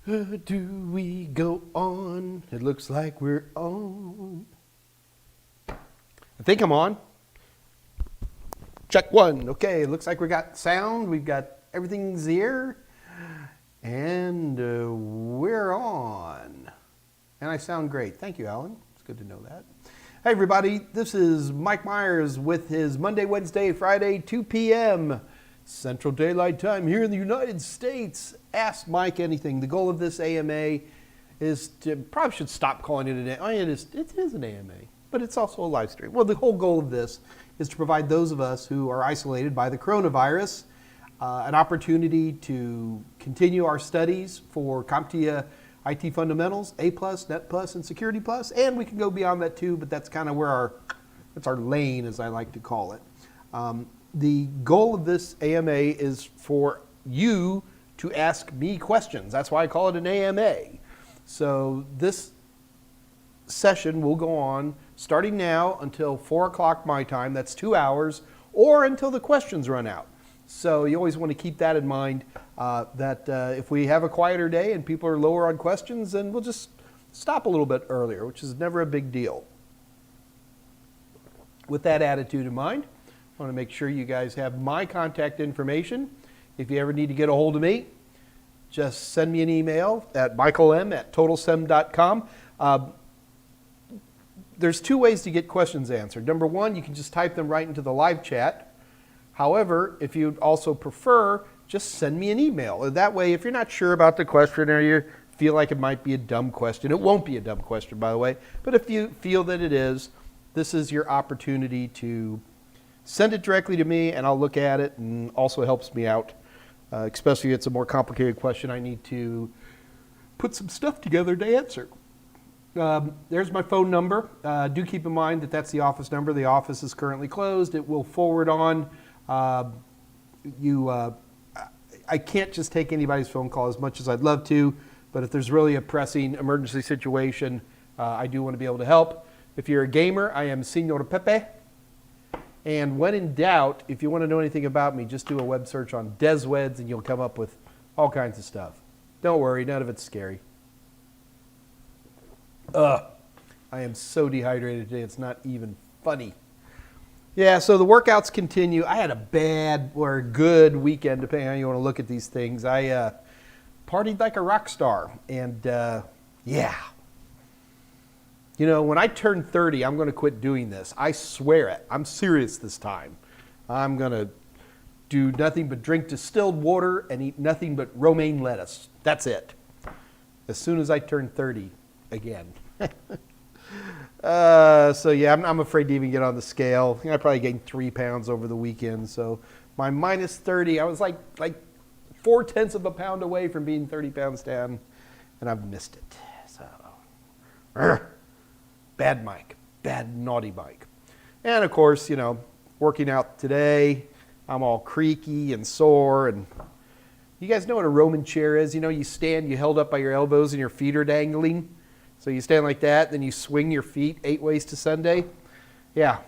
Do we go on? It looks like we're on. I think I'm on. Check one. Okay, it looks like we got sound. We've got everything's here. And we're on. And I sound great. Thank you, Alan. It's good to know that. Hey, everybody. This is Mike Meyers with his Monday, Wednesday, Friday, 2 p.m. Central Daylight Time here in the United States. Ask Mike anything. The goal of this AMA is to, probably should stop calling it an AMA. It is an AMA, but it's also a live stream. Well, the whole goal of this is to provide those of us who are isolated by the coronavirus an opportunity to continue our studies for CompTIA IT Fundamentals, A+, Net+, and Security+, and we can go beyond that too, but that's kind of where that's our lane, as I like to call it. The goal of this AMA is for you to ask me questions. That's why I call it an AMA. So this session will go on starting now until 4 o'clock my time. That's 2 hours, or until the questions run out. So you always want to keep that in mind, that if we have a quieter day and people are lower on questions, then we'll just stop a little bit earlier, which is never a big deal. With that attitude in mind, I want to make sure you guys have my contact information. If you ever need to get a hold of me, just send me an email at michaelm@totalsem.com. There's two ways to get questions answered. Number one, you can just type them right into the live chat. However, if you'd also prefer, just send me an email. That way, if you're not sure about the question or you feel like it might be a dumb question, it won't be a dumb question, by the way, but if you feel that it is, this is your opportunity to send it directly to me, and I'll look at it, and also helps me out, especially if it's a more complicated question I need to put some stuff together to answer. There's my phone number. Do keep in mind that that's the office number. The office is currently closed. It will forward on. I can't just take anybody's phone call as much as I'd love to, but if there's really a pressing emergency situation, I do want to be able to help. If you're a gamer, I am Senor Pepe. And when in doubt, if you want to know anything about me, just do a web search on DesWeds and you'll come up with all kinds of stuff. Don't worry, none of it's scary. I am so dehydrated today, it's not even funny. Yeah, so the workouts continue. I had a bad or a good weekend, depending on how you want to look at these things. I partied like a rock star, and yeah. You know, when I turn 30, I'm going to quit doing this. I swear it. I'm serious this time. I'm going to do nothing but drink distilled water and eat nothing but romaine lettuce. That's it. As soon as I turn 30 again. So yeah, I'm afraid to even get on the scale. I probably gained 3 pounds over the weekend. So my minus 30, I was like 0.4 of a pound away from being 30 pounds down, and I've missed it. So, bad Mike, bad naughty Mike. And of course, you know, working out today, I'm all creaky and sore. And you guys know what a Roman chair is? You know, you stand, you held up by your elbows and your feet are dangling. So you stand like that, then you swing your feet 8 ways to Sunday. Yeah.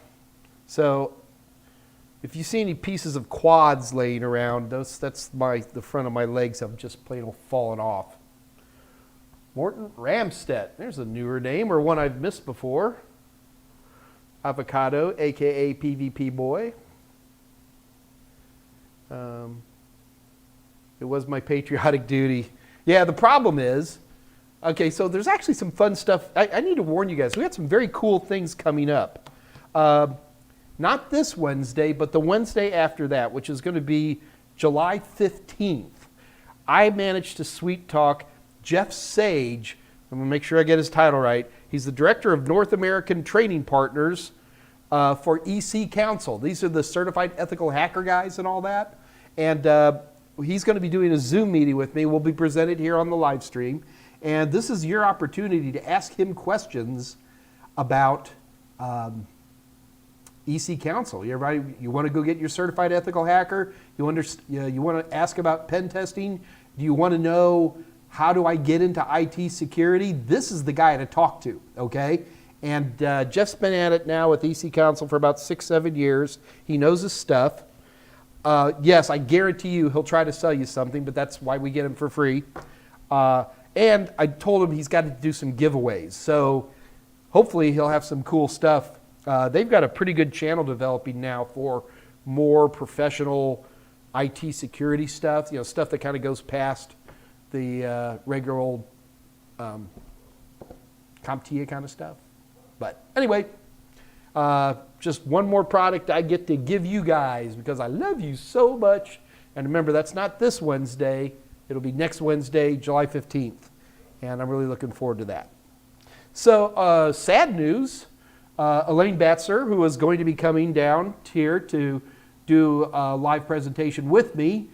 So if you see any pieces of quads laying around, that's the front of my legs have just plain old fallen off. Morton Ramstedt. There's a newer name, or one I've missed before. Avocado, a.k.a. PvP Boy. It was my patriotic duty. Yeah, the problem is, okay, so there's actually some fun stuff. I need to warn you guys. We got some very cool things coming up. Not this Wednesday, but the Wednesday after that, which is going to be July 15th. I managed to sweet talk Jeff Sage. I'm going to make sure I get his title right. He's the Director of North American Training Partners for EC Council. These are the certified ethical hacker guys and all that. And he's going to be doing a Zoom meeting with me. We'll be presented here on the live stream. And this is your opportunity to ask him questions about EC Council. You want to go get your certified ethical hacker? You want to ask about pen testing? Do you want to know how do I get into IT security? This is the guy to talk to, okay? And Jeff's been at it now with EC Council for about 6-7 years. He knows his stuff. Yes, I guarantee you he'll try to sell you something, but that's why we get him for free. And I told him he's got to do some giveaways. So hopefully he'll have some cool stuff. They've got a pretty good channel developing now for more professional IT security stuff, stuff that kind of goes past the regular old CompTIA kind of stuff. But anyway, just one more product I get to give you guys because I love you so much. And remember, that's not this Wednesday. It'll be next Wednesday, July 15th. And I'm really looking forward to that. So sad news, Elaine Batzer, who is going to be coming down here to do a live presentation with me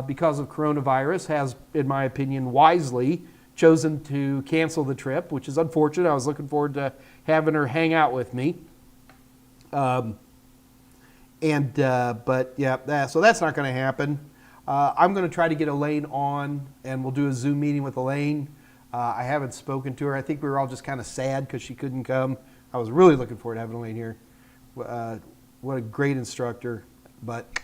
because of coronavirus, has, in my opinion, wisely chosen to cancel the trip, which is unfortunate. I was looking forward to having her hang out with me. But yeah, so that's not going to happen. I'm going to try to get Elaine on, and we'll do a Zoom meeting with Elaine. I haven't spoken to her. I think we were all just kind of sad because she couldn't come. I was really looking forward to having Elaine here. What a great instructor, but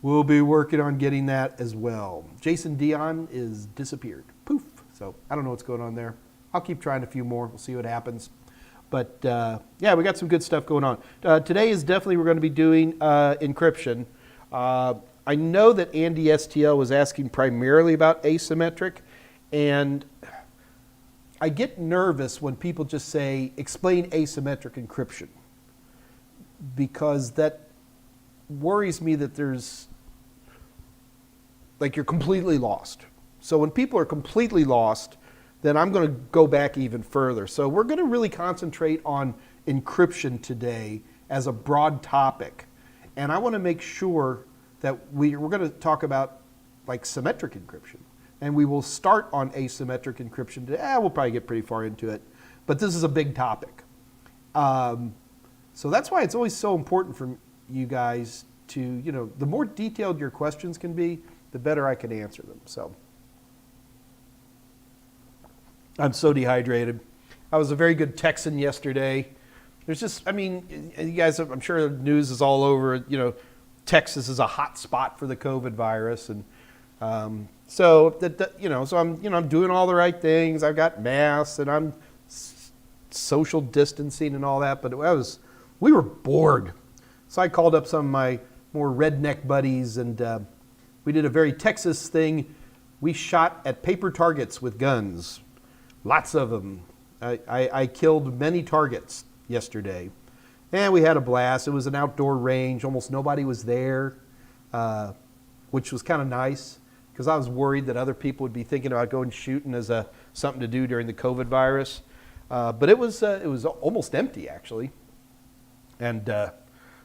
we'll be working on getting that as well. Jason Dion is disappeared. Poof. So I don't know what's going on there. I'll keep trying a few more. We'll see what happens. But yeah, we got some good stuff going on. Today is definitely we're going to be doing encryption. I know that Andy STL was asking primarily about asymmetric, and I get nervous when people just say, explain asymmetric encryption, because that worries me that there's, like, you're completely lost. So when people are completely lost, then I'm going to go back even further. So we're going to really concentrate on encryption today as a broad topic. And I want to make sure that we're going to talk about like symmetric encryption. And we will start on asymmetric encryption today. We'll probably get pretty far into it. But this is a big topic. So that's why it's always so important for you guys to, the more detailed your questions can be, the better I can answer them. So I'm so dehydrated. I was a very good Texan yesterday. There's just, you guys, I'm sure the news is all over, Texas is a hot spot for the COVID virus. And so I'm doing all the right things. I've got masks and I'm social distancing and all that, but we were bored. So I called up some of my more redneck buddies and we did a very Texas thing. We shot at paper targets with guns. Lots of them. I killed many targets yesterday. And we had a blast. It was an outdoor range. Almost nobody was there, which was kind of nice because I was worried that other people would be thinking about going shooting as something to do during the COVID virus. But it was almost empty, actually. And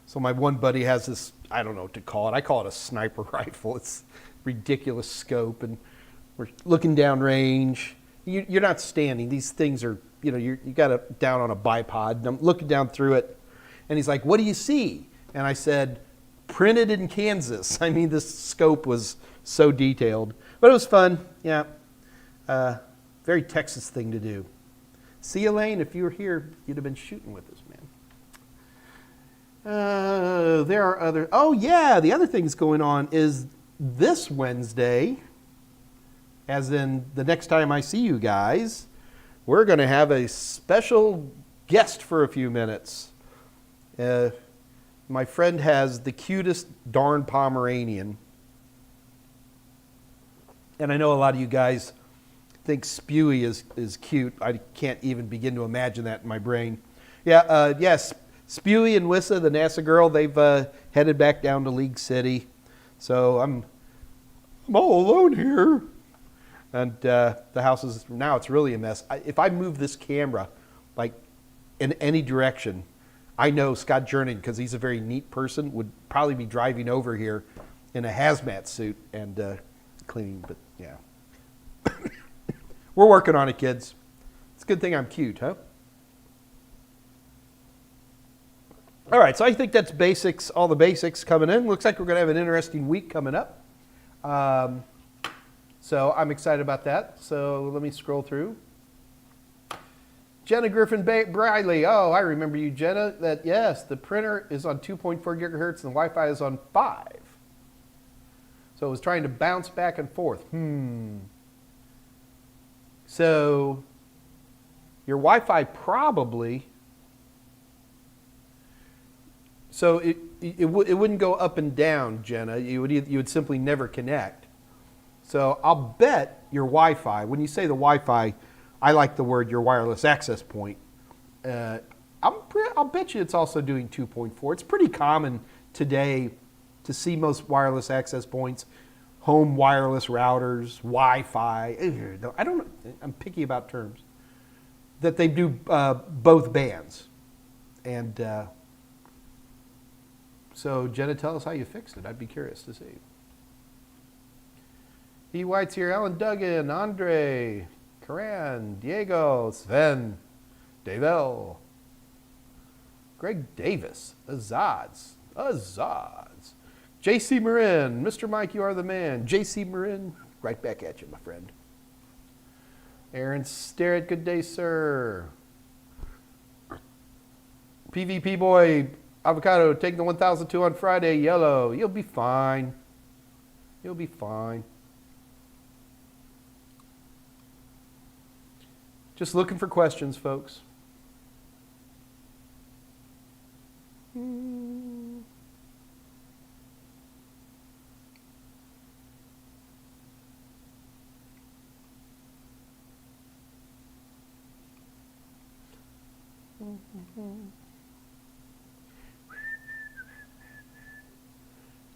so my one buddy has this, I don't know what to call it. I call it a sniper rifle. It's ridiculous scope. And we're looking down range. You're not standing. These things are, you got it down on a bipod. And I'm looking down through it. And he's like, what do you see? And I said, printed in Kansas. This scope was so detailed. But it was fun. Yeah. Very Texas thing to do. See, Elaine, if you were here, you'd have been shooting with us, man. There are other... Oh, yeah, the other things going on is this Wednesday, as in the next time I see you guys, we're going to have a special guest for a few minutes. My friend has the cutest darn Pomeranian. And I know a lot of you guys think Spewy is cute. I can't even begin to imagine that in my brain. Yeah, yes, Spewy and Wissa, the NASA girl, they've headed back down to League City. So I'm all alone here. And the house is, now it's really a mess. If I move this camera, like in any direction, I know Scott Jerning, because he's a very neat person, would probably be driving over here in a hazmat suit and cleaning, but yeah. We're working on it, kids. It's a good thing I'm cute, huh? All right, so I think that's basics, all the basics coming in. Looks like we're going to have an interesting week coming up. So I'm excited about that. So let me scroll through. Jenna Griffin Briley. Oh, I remember you, Jenna. That, yes, the printer is on 2.4 gigahertz and the Wi-Fi is on 5. So it was trying to bounce back and forth. So your Wi-Fi probably, so it wouldn't go up and down, Jenna. You would simply never connect. So I'll bet your Wi-Fi, when you say the Wi-Fi, I like the word your wireless access point. I'll bet you it's also doing 2.4. It's pretty common today to see most wireless access points, home wireless routers, Wi-Fi. I'm picky about terms. That they do both bands. And so Jenna, tell us how you fixed it. I'd be curious to see. E. White's here, Alan Duggan, Andre, Karan, Diego, Sven, Davel, Greg Davis, Azads, J.C. Marin, Mr. Mike, you are the man. J.C. Marin, right back at you, my friend. Aaron Starrett, good day, sir. PvP boy, Avocado, take the 1002 on Friday, yellow. You'll be fine. You'll be fine. Just looking for questions, folks.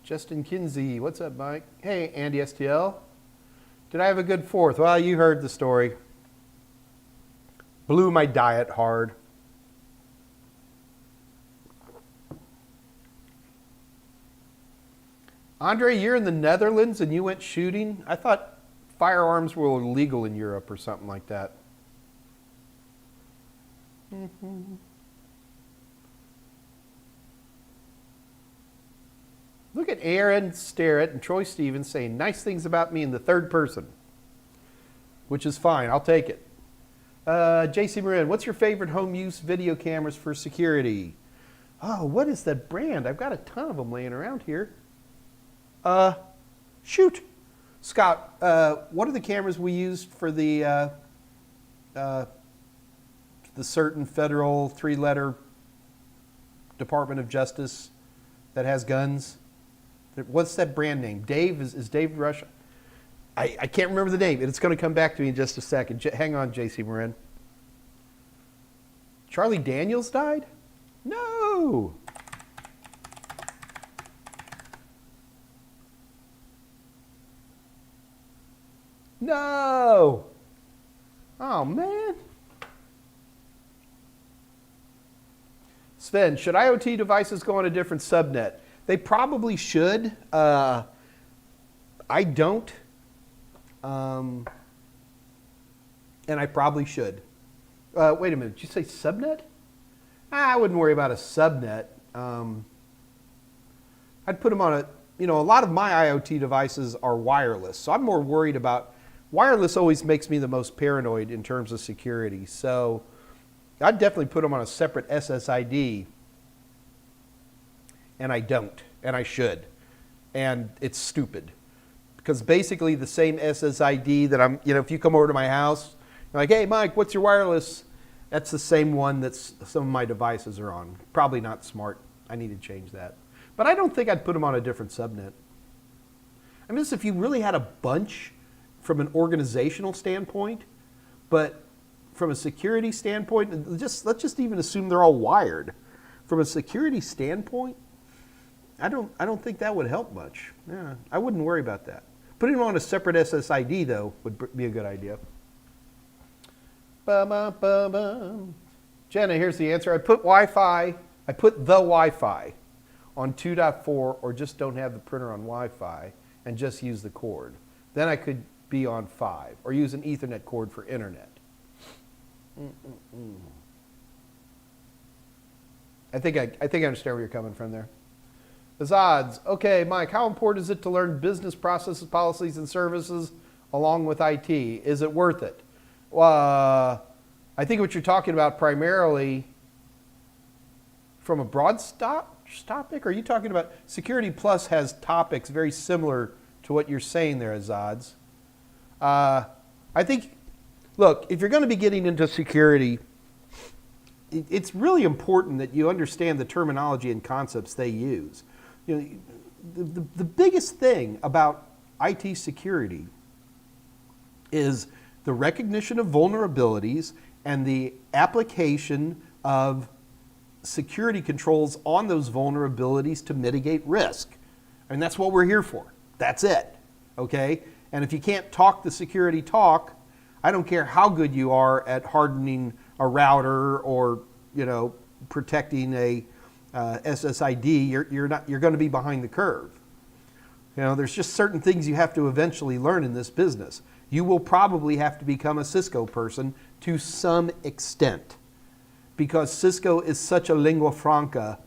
Justin Kinsey, what's up, Mike? Hey, Andy STL. Did I have a good 4th? Well, you heard the story. Blew my diet hard. Andre, you're in the Netherlands and you went shooting? I thought firearms were illegal in Europe or something like that. Look at Aaron Starrett and Troy Stevens saying nice things about me in the third person, which is fine. I'll take it. JC Marin, what's your favorite home use video cameras for security? Oh, what is that brand? I've got a ton of them laying around here. Shoot. Scott, what are the cameras we used for the certain federal 3-letter Department of Justice that has guns? What's that brand name? Dave? Is Dave Russia? I can't remember the name. It's going to come back to me in just a second. Hang on, J.C. Marin. Charlie Daniels died? No! No! Oh, man. Sven, should IoT devices go on a different subnet? They probably should. I don't. And I probably should. Wait a minute, did you say subnet? I wouldn't worry about a subnet. I'd put them on a, a lot of my IoT devices are wireless, so I'm more worried about, wireless always makes me the most paranoid in terms of security. So I'd definitely put them on a separate SSID, and I don't, and I should. And it's stupid. Because basically the same SSID that I'm, if you come over to my house, you're like, hey, Mike, what's your wireless? That's the same one that some of my devices are on. Probably not smart. I need to change that. But I don't think I'd put them on a different subnet. I mean, if you really had a bunch from an organizational standpoint, but from a security standpoint, let's just even assume they're all wired. From a security standpoint, I don't think that would help much. Yeah, I wouldn't worry about that. Putting them on a separate SSID, though, would be a good idea. Jenna, here's the answer. I put the Wi-Fi on 2.4 or just don't have the printer on Wi-Fi and just use the cord. Then I could be on 5 or use an Ethernet cord for internet. I think I understand where you're coming from there. Azads, okay, Mike, how important is it to learn business processes, policies, and services along with IT? Is it worth it? I think what you're talking about primarily from a broad topic, or are you talking about Security Plus has topics very similar to what you're saying there, Azads? I think Look, if you're going to be getting into security, it's really important that you understand the terminology and concepts they use. You know, the biggest thing about IT security is the recognition of vulnerabilities and the application of security controls on those vulnerabilities to mitigate risk. And that's what we're here for. That's it. Okay? And if you can't talk the security talk, I don't care how good you are at hardening a router or, you know, protecting a SSID, you're going to be behind the curve. You know, there's just certain things you have to eventually learn in this business. You will probably have to become a Cisco person to some extent, because Cisco is such a lingua franca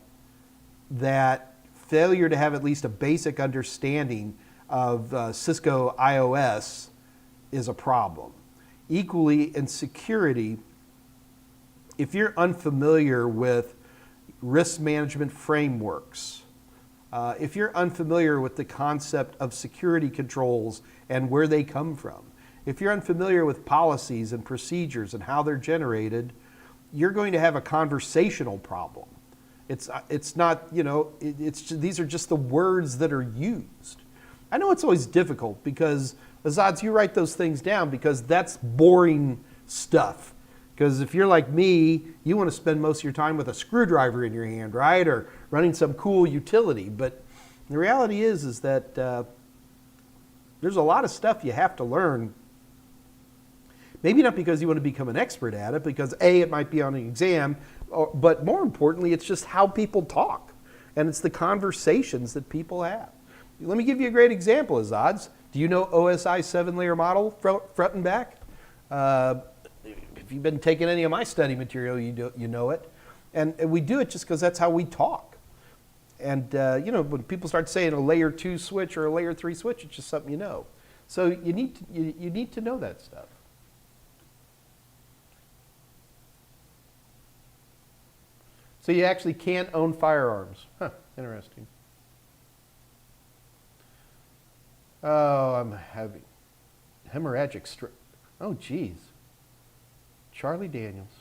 that failure to have at least a basic understanding of Cisco iOS is a problem. Equally in security, if you're unfamiliar with risk management frameworks, if you're unfamiliar with the concept of security controls and where they come from, if you're unfamiliar with policies and procedures and how they're generated, you're going to have a conversational problem. It's not, you know, these are just the words that are used. I know it's always difficult because, Azad's, you write those things down because that's boring stuff. Because if you're like me, you want to spend most of your time with a screwdriver in your hand, right? Or running some cool utility. But the reality is that there's a lot of stuff you have to learn. Maybe not because you want to become an expert at it, because A, it might be on an exam, but more importantly, it's just how people talk. And it's the conversations that people have. Let me give you a great example, Azad's. Do you know OSI 7-layer model, front and back? If you've been taking any of my study material, you know it. And we do it just because that's how we talk. And you know, when people start saying a layer 2 switch or a layer 3 switch, it's just something you know. So you need to know that stuff. So you actually can't own firearms. Huh, interesting. Oh, I'm having hemorrhagic stroke. Oh, geez. Charlie Daniels.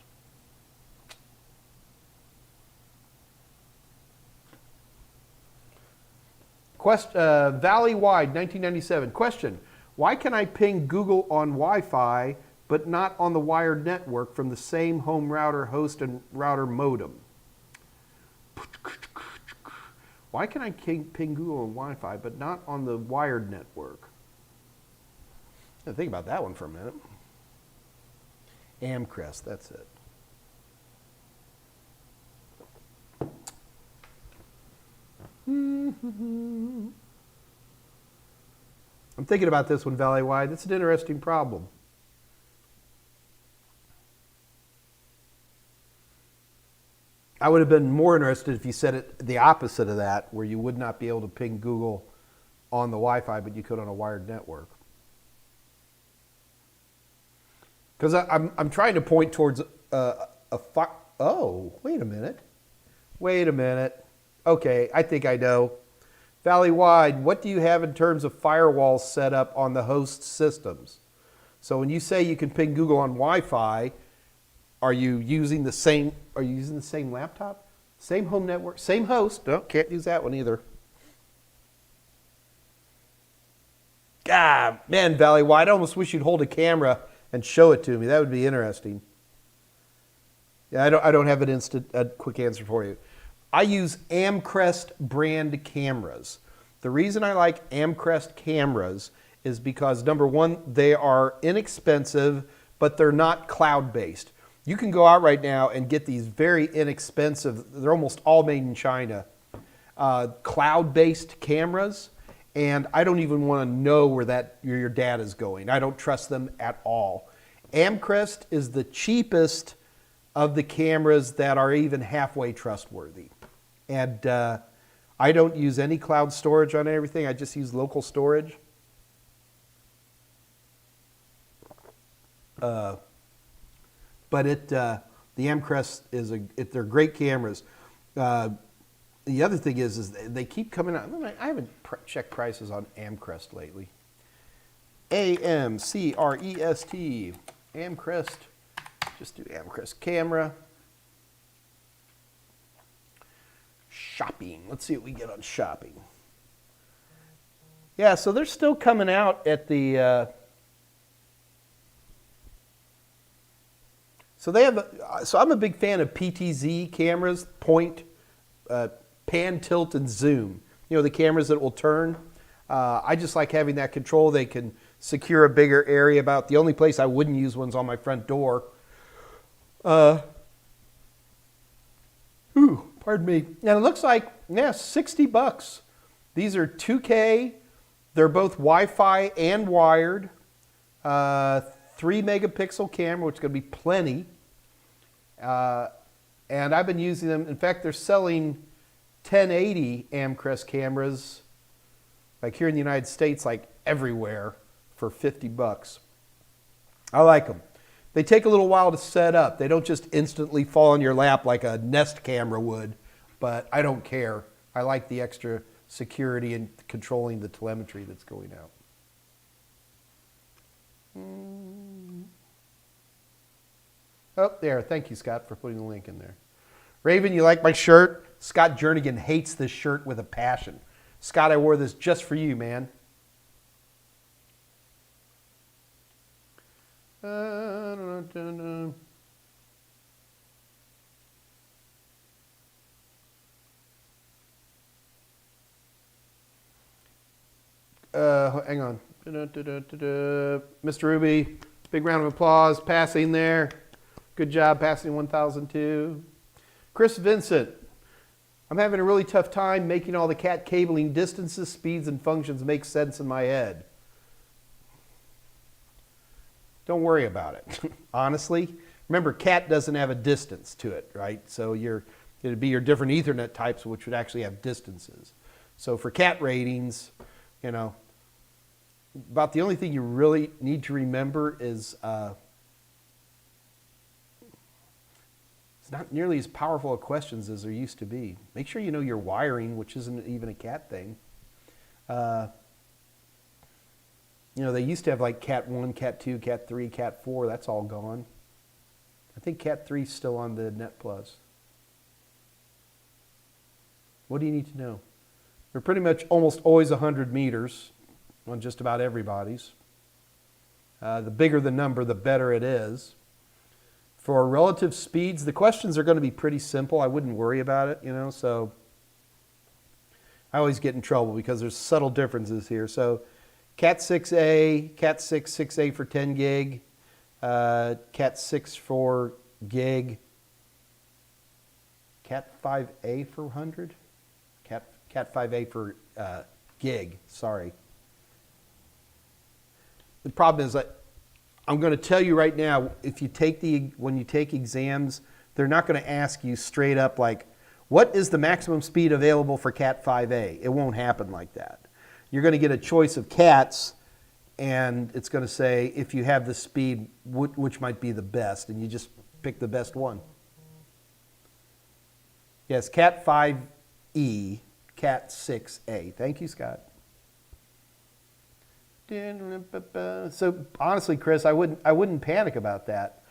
Valley-wide, 1997. Question, why can I ping Google on Wi-Fi but not on the wired network from the same home router, host, and router modem? Why can I ping Google on Wi-Fi but not on the wired network? Think about that one for a minute. Amcrest, that's it. I'm thinking about this one, Valley-wide. It's an interesting problem. I would have been more interested if you said it the opposite of that, where you would not be able to ping Google on the Wi-Fi, but you could on a wired network. Because I'm trying to point towards oh, wait a minute. Wait a minute. Okay, I think I know. Valley-wide, what do you have in terms of firewalls set up on the host systems? So when you say you can ping Google on Wi-Fi, are you using the same laptop? Same home network? Same host? No, can't use that one either. God, man, Valley-wide, I almost wish you'd hold a camera and show it to me. That would be interesting. Yeah, I don't have a quick answer for you. I use Amcrest brand cameras. The reason I like Amcrest cameras is because, number one, they are inexpensive, but they're not cloud-based. You can go out right now and get these very inexpensive, they're almost all made in China, cloud-based cameras, and I don't even want to know where your data is going. I don't trust them at all. Amcrest is the cheapest of the cameras that are even halfway trustworthy. And I don't use any cloud storage on everything. I just use local storage. But the Amcrest they're great cameras. The other thing is they keep coming out. I haven't checked prices on Amcrest lately. AMCREST. Amcrest. Just do Amcrest camera. Shopping. Let's see what we get on shopping. Yeah, so they're still coming out at the. So they have. So I'm a big fan of PTZ cameras, point, pan, tilt, and zoom. You know, the cameras that will turn. I just like having that control. They can secure a bigger area. About the only place I wouldn't use one's on my front door. Pardon me. And it looks like, yeah, $60. These are 2K. They're both Wi-Fi and wired. 3 megapixel camera, which is going to be plenty. And I've been using them. In fact, they're selling 1080 Amcrest cameras, like here in the United States, like everywhere, for $50. I like them. They take a little while to set up. They don't just instantly fall in your lap like a Nest camera would, but I don't care. I like the extra security and controlling the telemetry that's going out. Oh, there. Thank you, Scott, for putting the link in there. Raven, you like my shirt? Scott Jernigan hates this shirt with a passion. Scott, I wore this just for you, man. Hang on. Mr. Ruby, big round of applause. Passing there. Good job passing 1002. Chris Vincent, I'm having a really tough time making all the cat cabling distances, speeds, and functions make sense in my head. Don't worry about it. Honestly, remember, cat doesn't have a distance to it, right? So it'd be your different Ethernet types, which would actually have distances. So for cat ratings, you know, about the only thing you really need to remember is it's not nearly as powerful a questions as there used to be. Make sure you know your wiring, which isn't even a cat thing. You know, they used to have like Cat 1, Cat 2, Cat 3, Cat 4. That's all gone. I think Cat 3 is still on the Net Plus. What do you need to know? They're pretty much almost always 100 meters on just about everybody's. The bigger the number, the better it is. For relative speeds, the questions are going to be pretty simple. I wouldn't worry about it, you know. So I always get in trouble because there's subtle differences here. So Cat 6A, Cat 6, 6A for 10 gig, Cat 6 for gig, Cat 5A for 100, Cat 5A for gig, sorry. The problem is that I'm going to tell you right now, if you take when you take exams, they're not going to ask you straight up like, what is the maximum speed available for Cat 5A? It won't happen like that. You're going to get a choice of cats, and it's going to say, if you have the speed, which might be the best, and you just pick the best one. Yes, Cat 5E, Cat 6A. Thank you, Scott. So honestly, Chris, I wouldn't panic about that.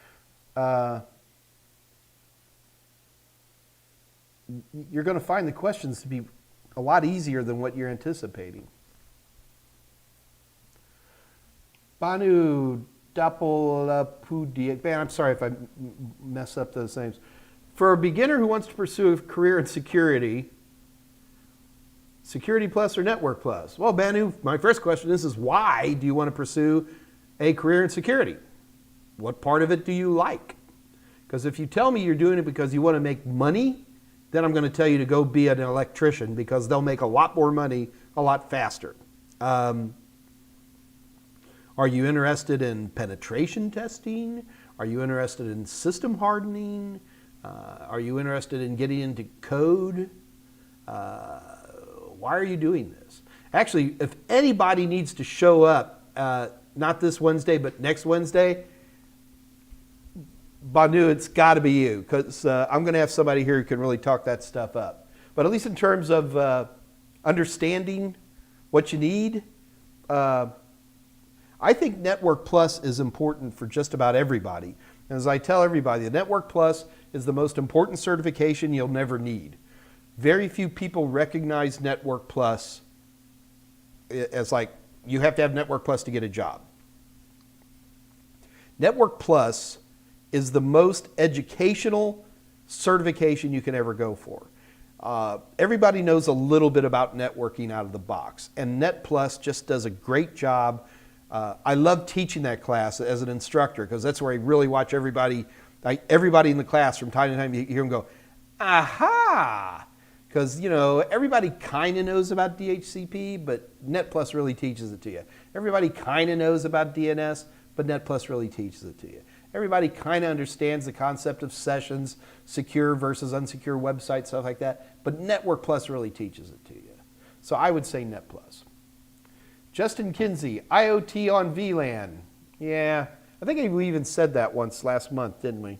You're going to find the questions to be a lot easier than what you're anticipating. Banu Dapolapudia. Man, I'm sorry if I mess up those names. For a beginner who wants to pursue a career in security, Security Plus or Network Plus? Well, Banu, my first question is why do you want to pursue a career in security? What part of it do you like? Because if you tell me you're doing it because you want to make money, then I'm going to tell you to go be an electrician because they'll make a lot more money a lot faster. Are you interested in penetration testing? Are you interested in system hardening? Are you interested in getting into code? Why are you doing this? Actually, if anybody needs to show up, not this Wednesday, but next Wednesday, Banu, it's got to be you, because I'm going to have somebody here who can really talk that stuff up. But at least in terms of understanding what you need, I think Network Plus is important for just about everybody. As I tell everybody, the Network Plus is the most important certification you'll never need. Very few people recognize Network Plus as like, you have to have Network Plus to get a job. Network Plus is the most educational certification you can ever go for. Everybody knows a little bit about networking out of the box, and Net Plus just does a great job. I love teaching that class as an instructor because that's where I really watch everybody in the class from time to time. You hear them go, aha! Because, you know, everybody kind of knows about DHCP, but Net Plus really teaches it to you. Everybody kind of knows about DNS, but Net Plus really teaches it to you. Everybody kind of understands the concept of sessions, secure versus unsecure websites, stuff like that, but Network Plus really teaches it to you. So I would say Net Plus. Justin Kinsey, IoT on VLAN. Yeah, I think we even said that once last month, didn't we?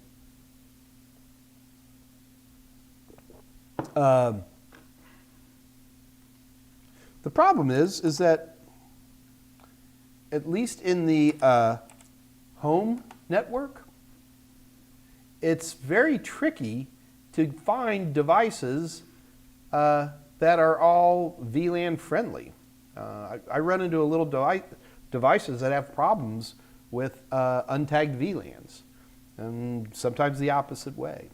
The problem is that at least in the home network, it's very tricky to find devices that are all VLAN friendly. I run into a little devices that have problems with untagged VLANs, and sometimes the opposite way.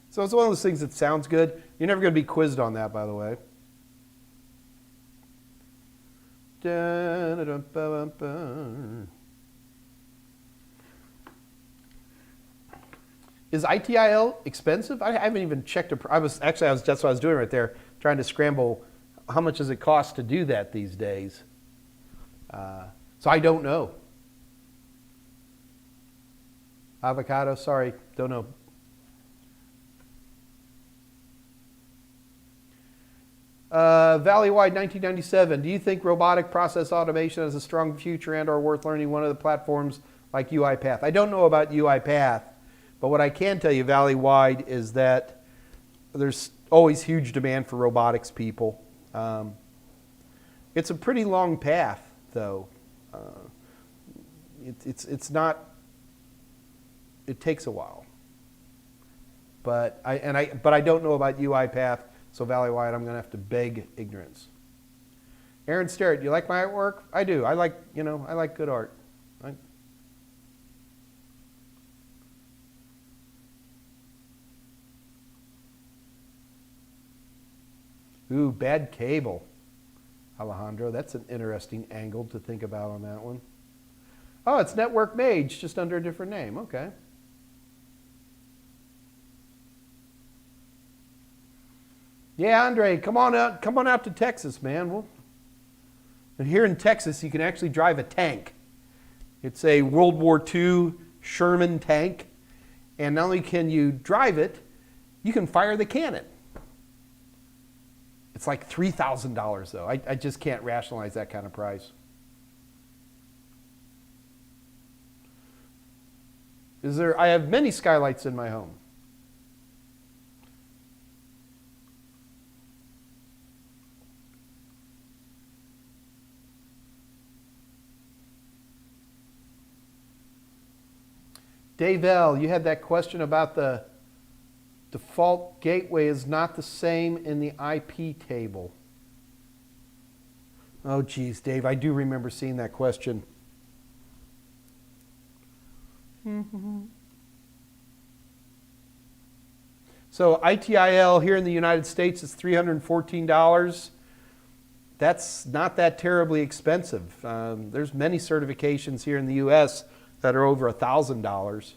So it's one of those things that sounds good. You're never going to be quizzed on that, by the way. Is ITIL expensive? I haven't even checked. That's what I was doing right there, trying to scramble. How much does it cost to do that these days? So I don't know. Avocado, sorry, don't know. Valleywide 1997, do you think robotic process automation has a strong future and or worth learning one of the platforms like UiPath? I don't know about UiPath, but what I can tell you, Valleywide, is that there's always huge demand for robotics people. It's a pretty long path, though. It's not. It takes a while. But I don't know about UiPath. So Valleywide, I'm going to have to beg ignorance. Aaron Sterrett, do you like my artwork? I do. I like good art. Ooh, bad cable. Alejandro, that's an interesting angle to think about on that one. Oh, it's Network Mage, just under a different name. Okay. Yeah, Andre, come on out to Texas, man. And here in Texas, you can actually drive a tank. It's a World War II Sherman tank, and not only can you drive it, you can fire the cannon. It's like $3,000 though. I just can't rationalize that kind of price. I have many skylights in my home. Dave L., you had that question about the default gateway is not the same in the IP table. Oh, geez, Dave, I do remember seeing that question. So ITIL here in the United States is $314. That's not that terribly expensive. There's many certifications here in the U.S. that are over $1,000.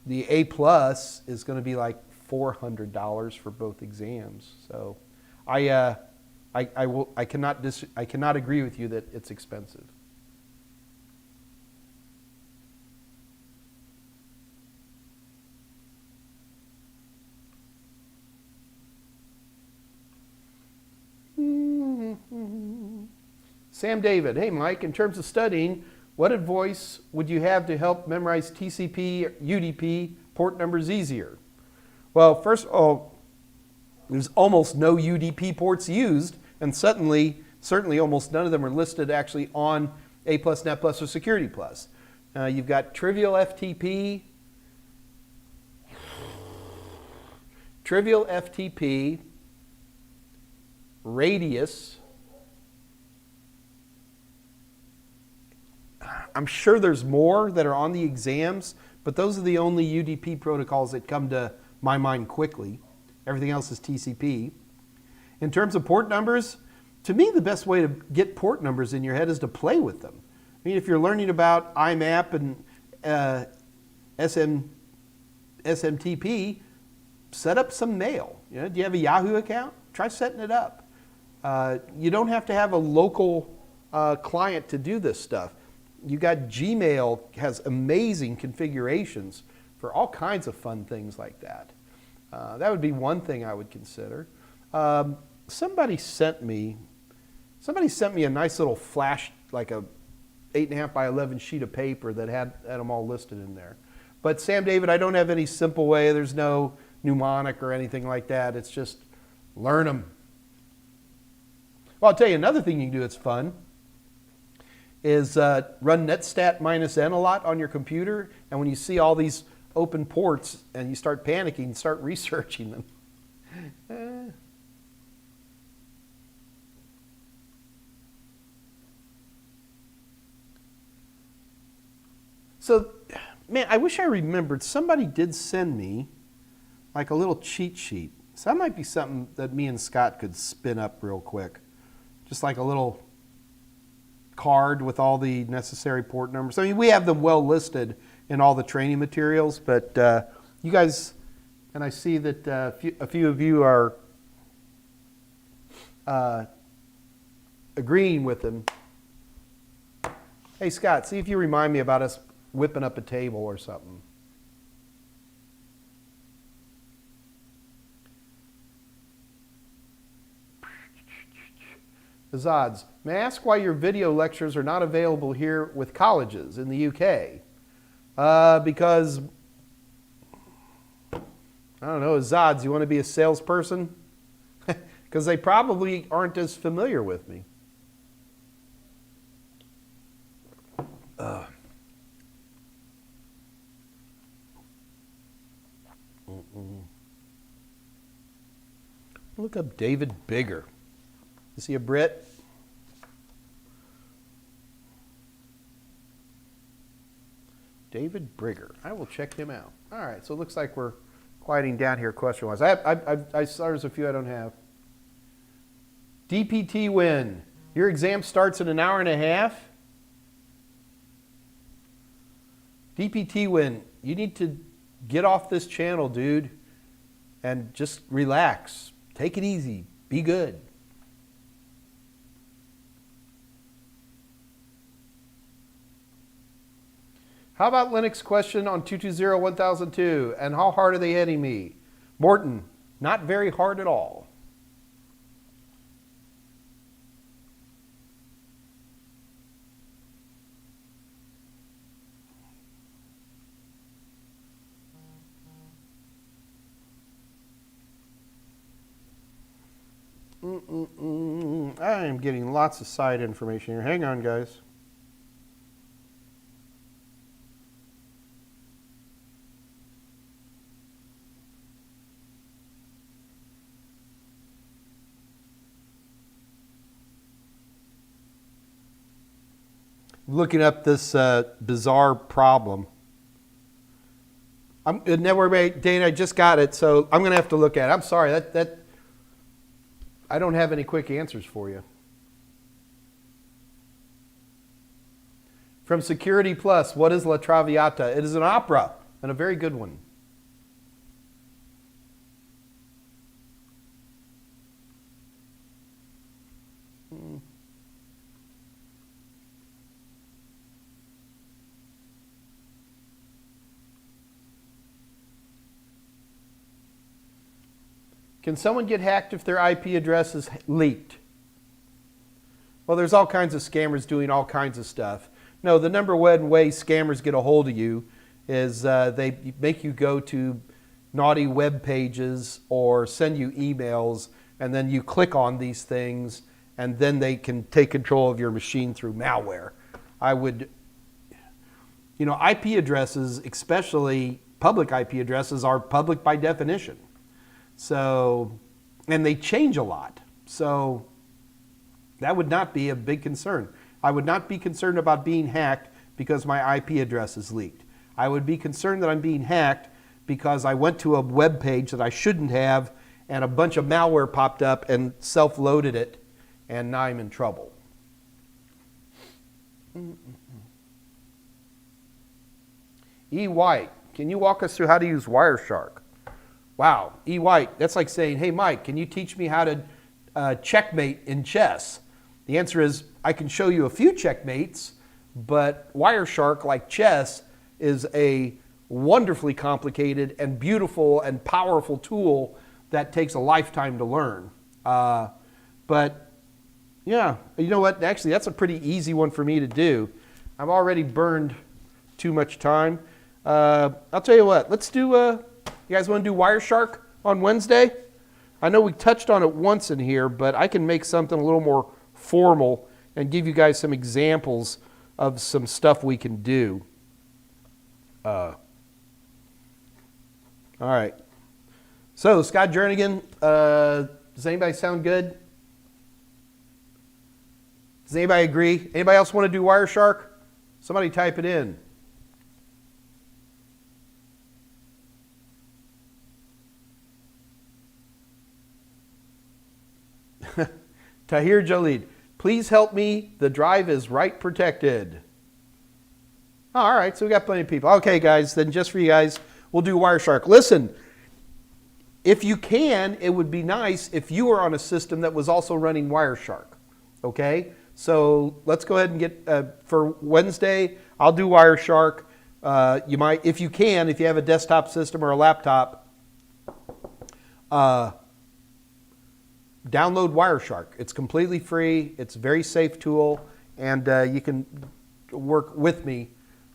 The A+ is going to be like $400 for both exams. So I cannot agree with you that it's expensive. Sam David, hey Mike, in terms of studying, what advice would you have to help memorize TCP, UDP port numbers easier? Well, first of all, there's almost no UDP ports used, and certainly almost none of them are listed actually on A+, Net+, or Security+. You've got Trivial FTP, Radius. I'm sure there's more that are on the exams, but those are the only UDP protocols that come to my mind quickly. Everything else is TCP. In terms of port numbers, to me the best way to get port numbers in your head is to play with them. I mean, if you're learning about IMAP and SMTP, set up some mail. You know, do you have a Yahoo account? Try setting it up. You don't have to have a local client to do this stuff. You got Gmail has amazing configurations for all kinds of fun things like that. That would be one thing I would consider. Somebody sent me a nice little flash, like a 8.5 by 11 sheet of paper that had them all listed in there. But Sam David, I don't have any simple way. There's no mnemonic or anything like that. It's just learn them. Well, I'll tell you another thing you can do that's fun is run netstat -n a lot on your computer. And when you see all these open ports and you start panicking, start researching them. So, man, I wish I remembered. Somebody did send me like a little cheat sheet. So that might be something that me and Scott could spin up real quick. Just like a little card with all the necessary port numbers. I mean, we have them well listed in all the training materials, but you guys, and I see that a few of you are agreeing with them. Hey, Scott, see if you remind me about us whipping up a table or something. Azads, may I ask why your video lectures are not available here with colleges in the UK? Because, I don't know, Azads, you want to be a salesperson? Because they probably aren't as familiar with me. Look up David Bigger. Is he a Brit? David Brigger. I will check him out. All right, so it looks like we're quieting down here question-wise. I saw there's a few I don't have. DPT win. Your exam starts in an hour and a half. DPT win. You need to get off this channel, dude, and just relax. Take it easy. Be good. How about Linux question on 220-1002? And how hard are they hitting me? Morton, not very hard at all. I am getting lots of side information here. Hang on, guys. Looking up this bizarre problem. Dana, I just got it, so I'm going to have to look at it. I'm sorry, that I don't have any quick answers for you. From Security Plus, what is La Traviata? It is an opera, and a very good one. Can someone get hacked if their IP address is leaked? Well, there's all kinds of scammers doing all kinds of stuff. No, the number one way scammers get a hold of you is they make you go to naughty web pages or send you emails, and then you click on these things, and then they can take control of your machine through malware. I would, IP addresses, especially public IP addresses, are public by definition. So, and they change a lot. So that would not be a big concern. I would not be concerned about being hacked because my IP address is leaked. I would be concerned that I'm being hacked because I went to a web page that I shouldn't have and a bunch of malware popped up and self-loaded it, and now I'm in trouble. E. White, can you walk us through how to use Wireshark? Wow, E. White, that's like saying, hey Mike, can you teach me how to checkmate in chess? The answer is, I can show you a few checkmates, but Wireshark, like chess, is a wonderfully complicated and beautiful and powerful tool that takes a lifetime to learn. But yeah, you know what? Actually, that's a pretty easy one for me to do. I've already burned too much time. I'll tell you what, let's do, you guys want to do Wireshark on Wednesday? I know we touched on it once in here, but I can make something a little more formal and give you guys some examples of some stuff we can do. All right. So, Scott Jernigan, does anybody sound good? Does anybody agree? Anybody else want to do Wireshark? Somebody type it in. Tahir Jalid, please help me. The drive is write protected. All right, so we got plenty of people. Okay, guys, then just for you guys, we'll do Wireshark. Listen, if you can, it would be nice if you were on a system that was also running Wireshark. Okay, so let's go ahead and get for Wednesday. I'll do Wireshark. You might, if you can, if you have a desktop system or a laptop, download Wireshark. It's completely free. It's a very safe tool, and you can work with me.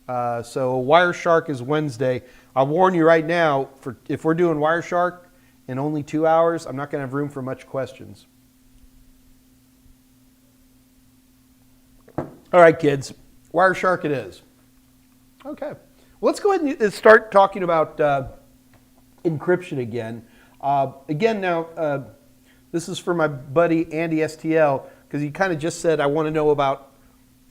So Wireshark is Wednesday. I'll warn you right now, if we're doing Wireshark in only 2 hours, I'm not going to have room for much questions. All right, kids. Wireshark it is. Okay. Well, let's go ahead and start talking about encryption again. Now, this is for my buddy Andy STL, because he kind of just said, I want to know about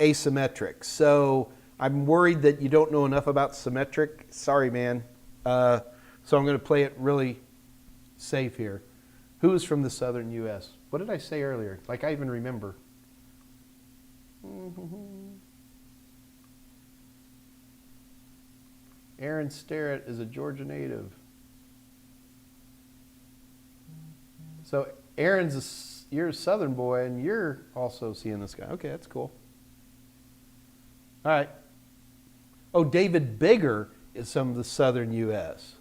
asymmetric. So I'm worried that you don't know enough about symmetric. Sorry, man. So I'm going to play it really safe here. Who is from the southern U.S.? What did I say earlier? Like I even remember. Aaron Starrett is a Georgia native. So Aaron's you're a southern boy, and you're also seeing this guy. Okay, that's cool. All right. Oh, David Bigger is from the southern U.S.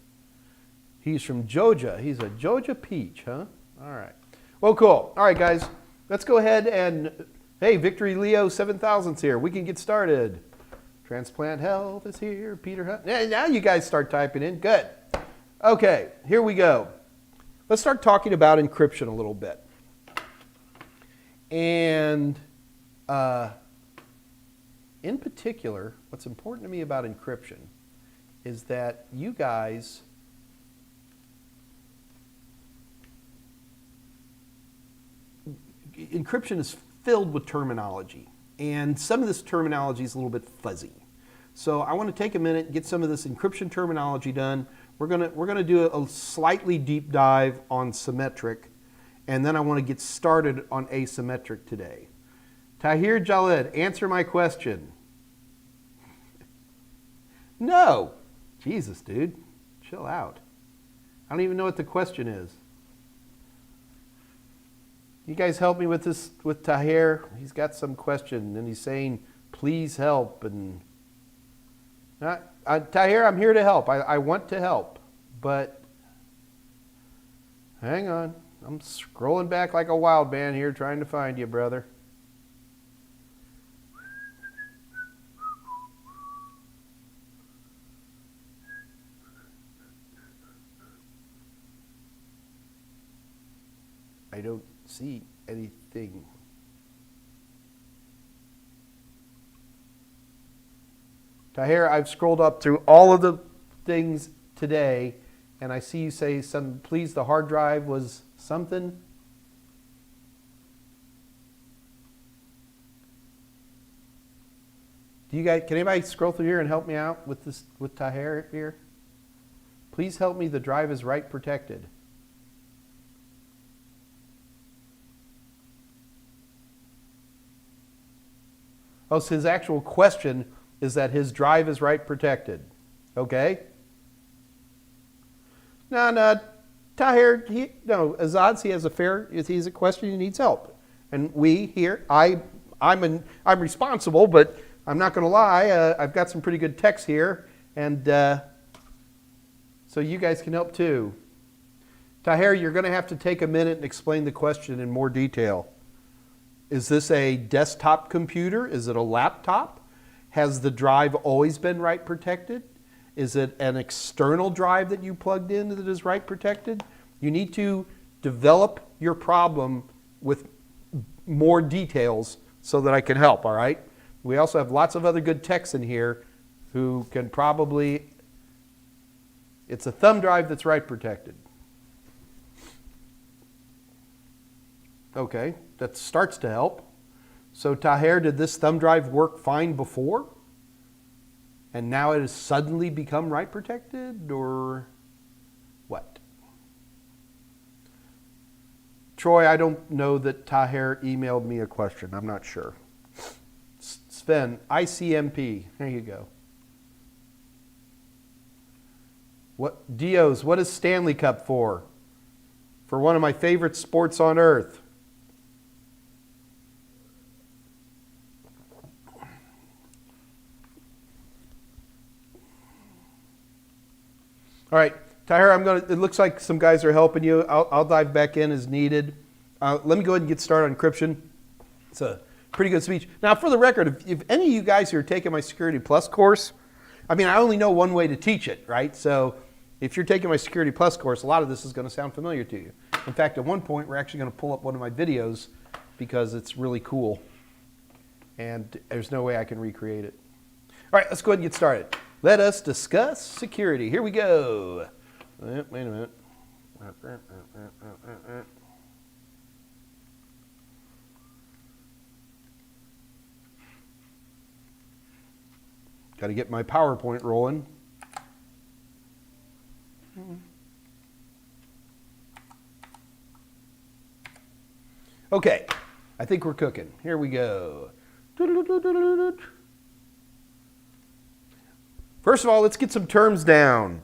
He's from Georgia. He's a Georgia peach, huh? All right. Well, cool. All right, guys. Let's go ahead and, hey, Victory Leo 7000's here. We can get started. Transplant Health is here. Peter Hunt. Now you guys start typing in. Good. Okay, here we go. Let's start talking about encryption a little bit. And in particular, what's important to me about encryption is that you guys encryption is filled with terminology, and some of this terminology is a little bit fuzzy. So I want to take a minute and get some of this encryption terminology done. We're gonna do a slightly deep dive on symmetric, and then I want to get started on asymmetric today. Tahir Jalid, answer my question. No. Jesus, dude. Chill out. I don't even know what the question is. You guys help me with this with Tahir. He's got some question, and he's saying, please help. And Tahir, I'm here to help. I want to help. But hang on. I'm scrolling back like a wild man here trying to find you, brother. I don't see anything. Tahir, I've scrolled up through all of the things today, and I see you say, please, the hard drive was something. Do you guys, can anybody scroll through here and help me out with this, with Tahir here? Please help me, the drive is write protected. Oh, so his actual question is that his drive is write protected. Okay? No, Tahir, Azad's, he has a question, he needs help. And we here, I'm responsible, but I'm not going to lie, I've got some pretty good text here, and so you guys can help too. Tahir, you're going to have to take a minute and explain the question in more detail. Is this a desktop computer? Is it a laptop? Has the drive always been write protected? Is it an external drive that you plugged in that is write protected? You need to develop your problem with more details so that I can help, all right? We also have lots of other good techs in here who can probably, it's a thumb drive that's write protected. Okay, that starts to help. So Tahir, did this thumb drive work fine before? And now it has suddenly become write protected, or what? Troy, I don't know that Tahir emailed me a question. I'm not sure. Sven, ICMP, there you go. What, Dios, what is Stanley Cup for? For one of my favorite sports on earth. All right, Tahir, it looks like some guys are helping you. I'll dive back in as needed. Let me go ahead and get started on encryption. It's a pretty good speech. Now, for the record, if any of you guys who are taking my Security Plus course, I mean, I only know one way to teach it, right? So if you're taking my Security Plus course, a lot of this is going to sound familiar to you. In fact, at one point, we're actually going to pull up one of my videos because it's really cool. And there's no way I can recreate it. All right, let's go ahead and get started. Let us discuss security. Here we go. Wait a minute. Got to get my PowerPoint rolling. Okay, I think we're cooking. Here we go. First of all, let's get some terms down.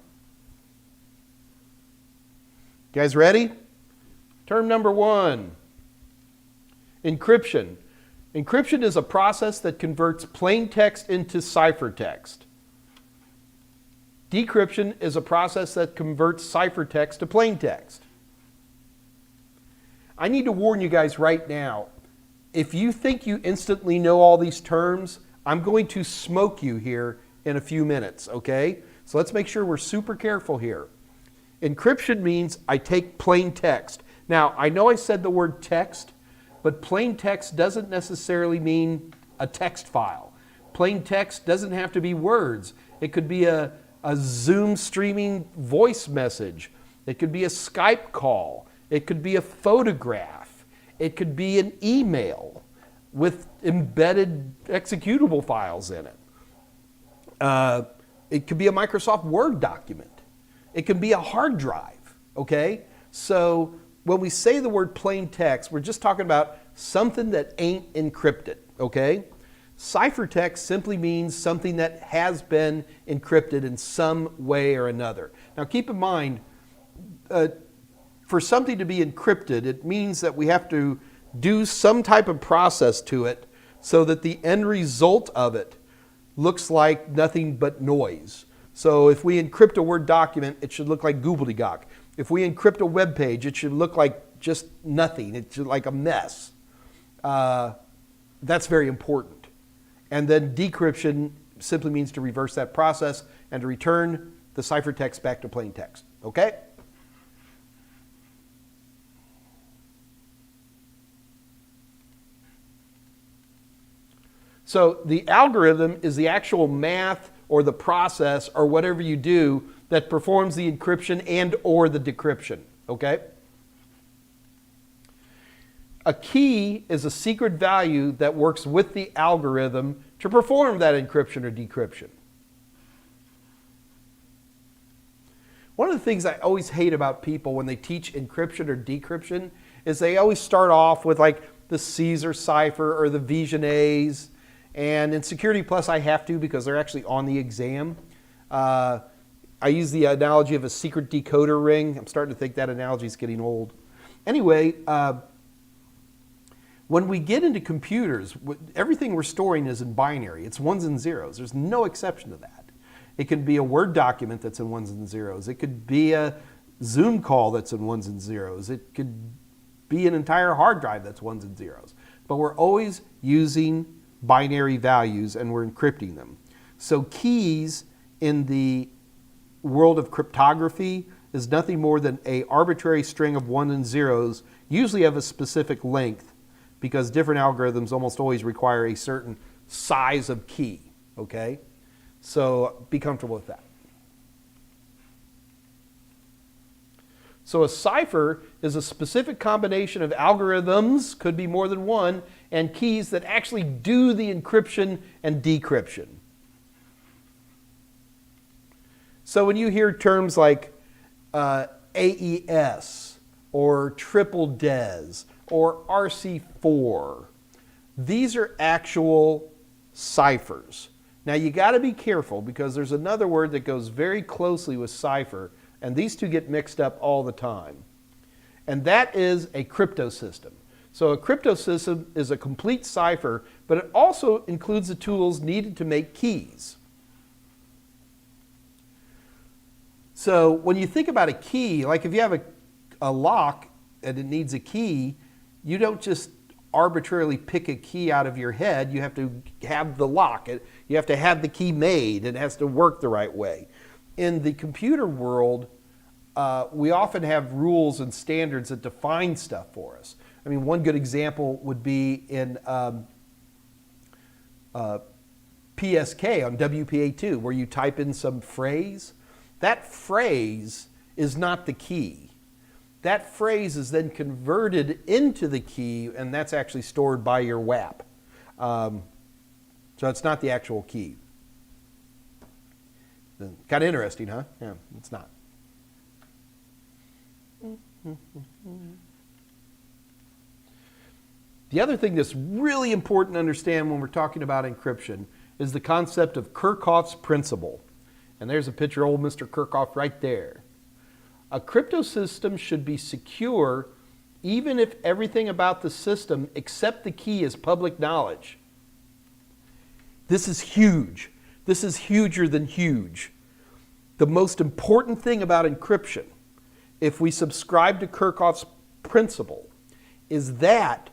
You guys ready? Term number 1, encryption. Encryption is a process that converts plain text into ciphertext. Decryption is a process that converts ciphertext to plain text. I need to warn you guys right now, if you think you instantly know all these terms, I'm going to smoke you here in a few minutes, okay? So let's make sure we're super careful here. Encryption means I take plain text. Now, I know I said the word text, but plain text doesn't necessarily mean a text file. Plain text doesn't have to be words. It could be a Zoom streaming voice message. It could be a Skype call. It could be a photograph. It could be an email with embedded executable files in it. It could be a Microsoft Word document. It could be a hard drive, okay? So when we say the word plain text, we're just talking about something that ain't encrypted, okay? Ciphertext simply means something that has been encrypted in some way or another. Now keep in mind, for something to be encrypted, it means that we have to do some type of process to it so that the end result of it looks like nothing but noise. So if we encrypt a Word document, it should look like gobbledygook. If we encrypt a web page, it should look like just nothing. It should like a mess. That's very important. And then decryption simply means to reverse that process and to return the ciphertext back to plain text. Okay? So the algorithm is the actual math or the process or whatever you do that performs the encryption and or the decryption, okay? A key is a secret value that works with the algorithm to perform that encryption or decryption. One of the things I always hate about people when they teach encryption or decryption is they always start off with like the Caesar cipher or the Vigennes. And in Security Plus I have to because they're actually on the exam. I use the analogy of a secret decoder ring. I'm starting to think that analogy is getting old. Anyway, when we get into computers, everything we're storing is in binary. It's ones and zeros. There's no exception to that. It can be a Word document that's in ones and zeros. It could be a Zoom call that's in ones and zeros. It could be an entire hard drive that's ones and zeros. But we're always using binary values and we're encrypting them. So keys in the world of cryptography is nothing more than an arbitrary string of ones and zeros, usually of a specific length, because different algorithms almost always require a certain size of key, okay? So be comfortable with that. So a cipher is a specific combination of algorithms, could be more than one, and keys that actually do the encryption and decryption. So when you hear terms like AES or triple DES or RC4, these are actual ciphers. Now you got to be careful because there's another word that goes very closely with cipher, and these two get mixed up all the time. And that is a cryptosystem. So a cryptosystem is a complete cipher, but it also includes the tools needed to make keys. So when you think about a key, like if you have a lock and it needs a key, you don't just arbitrarily pick a key out of your head. You have to have the lock. You have to have the key made. It has to work the right way. In the computer world, we often have rules and standards that define stuff for us. I mean, one good example would be in PSK on WPA2, where you type in some phrase. That phrase is not the key. That phrase is then converted into the key, and that's actually stored by your WAP. So it's not the actual key. Kind of interesting, huh? Yeah, it's not. The other thing that's really important to understand when we're talking about encryption is the concept of Kirchhoff's principle. And there's a picture of old Mr. Kirchhoff right there. A cryptosystem should be secure even if everything about the system except the key is public knowledge. This is huge. This is huger than huge. The most important thing about encryption, if we subscribe to Kirchhoff's principle, is that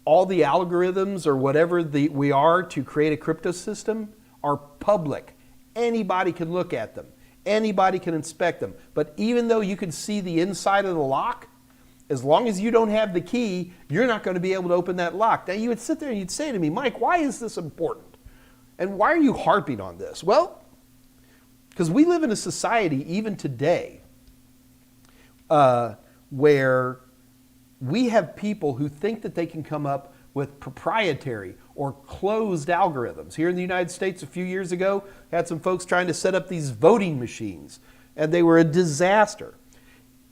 all the algorithms or whatever we are to create a cryptosystem are public. Anybody can look at them. Anybody can inspect them. But even though you can see the inside of the lock, as long as you don't have the key, you're not going to be able to open that lock. Now you would sit there and you'd say to me, Mike, why is this important? And why are you harping on this? Well, because we live in a society, even today, where we have people who think that they can come up with proprietary or closed algorithms. Here in the United States a few years ago, had some folks trying to set up these voting machines, and they were a disaster.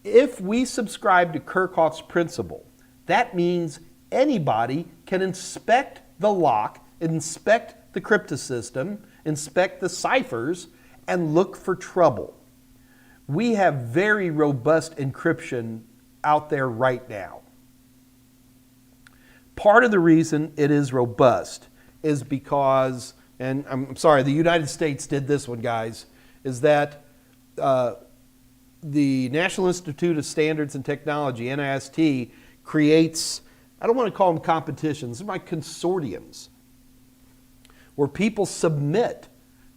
If we subscribe to Kirchhoff's principle, that means anybody can inspect the lock, inspect the cryptosystem, inspect the ciphers, and look for trouble. We have very robust encryption out there right now. Part of the reason it is robust is because, and I'm sorry, the United States did this one, guys, is that the National Institute of Standards and Technology, NIST, creates, I don't want to call them competitions, they're like consortiums, where people submit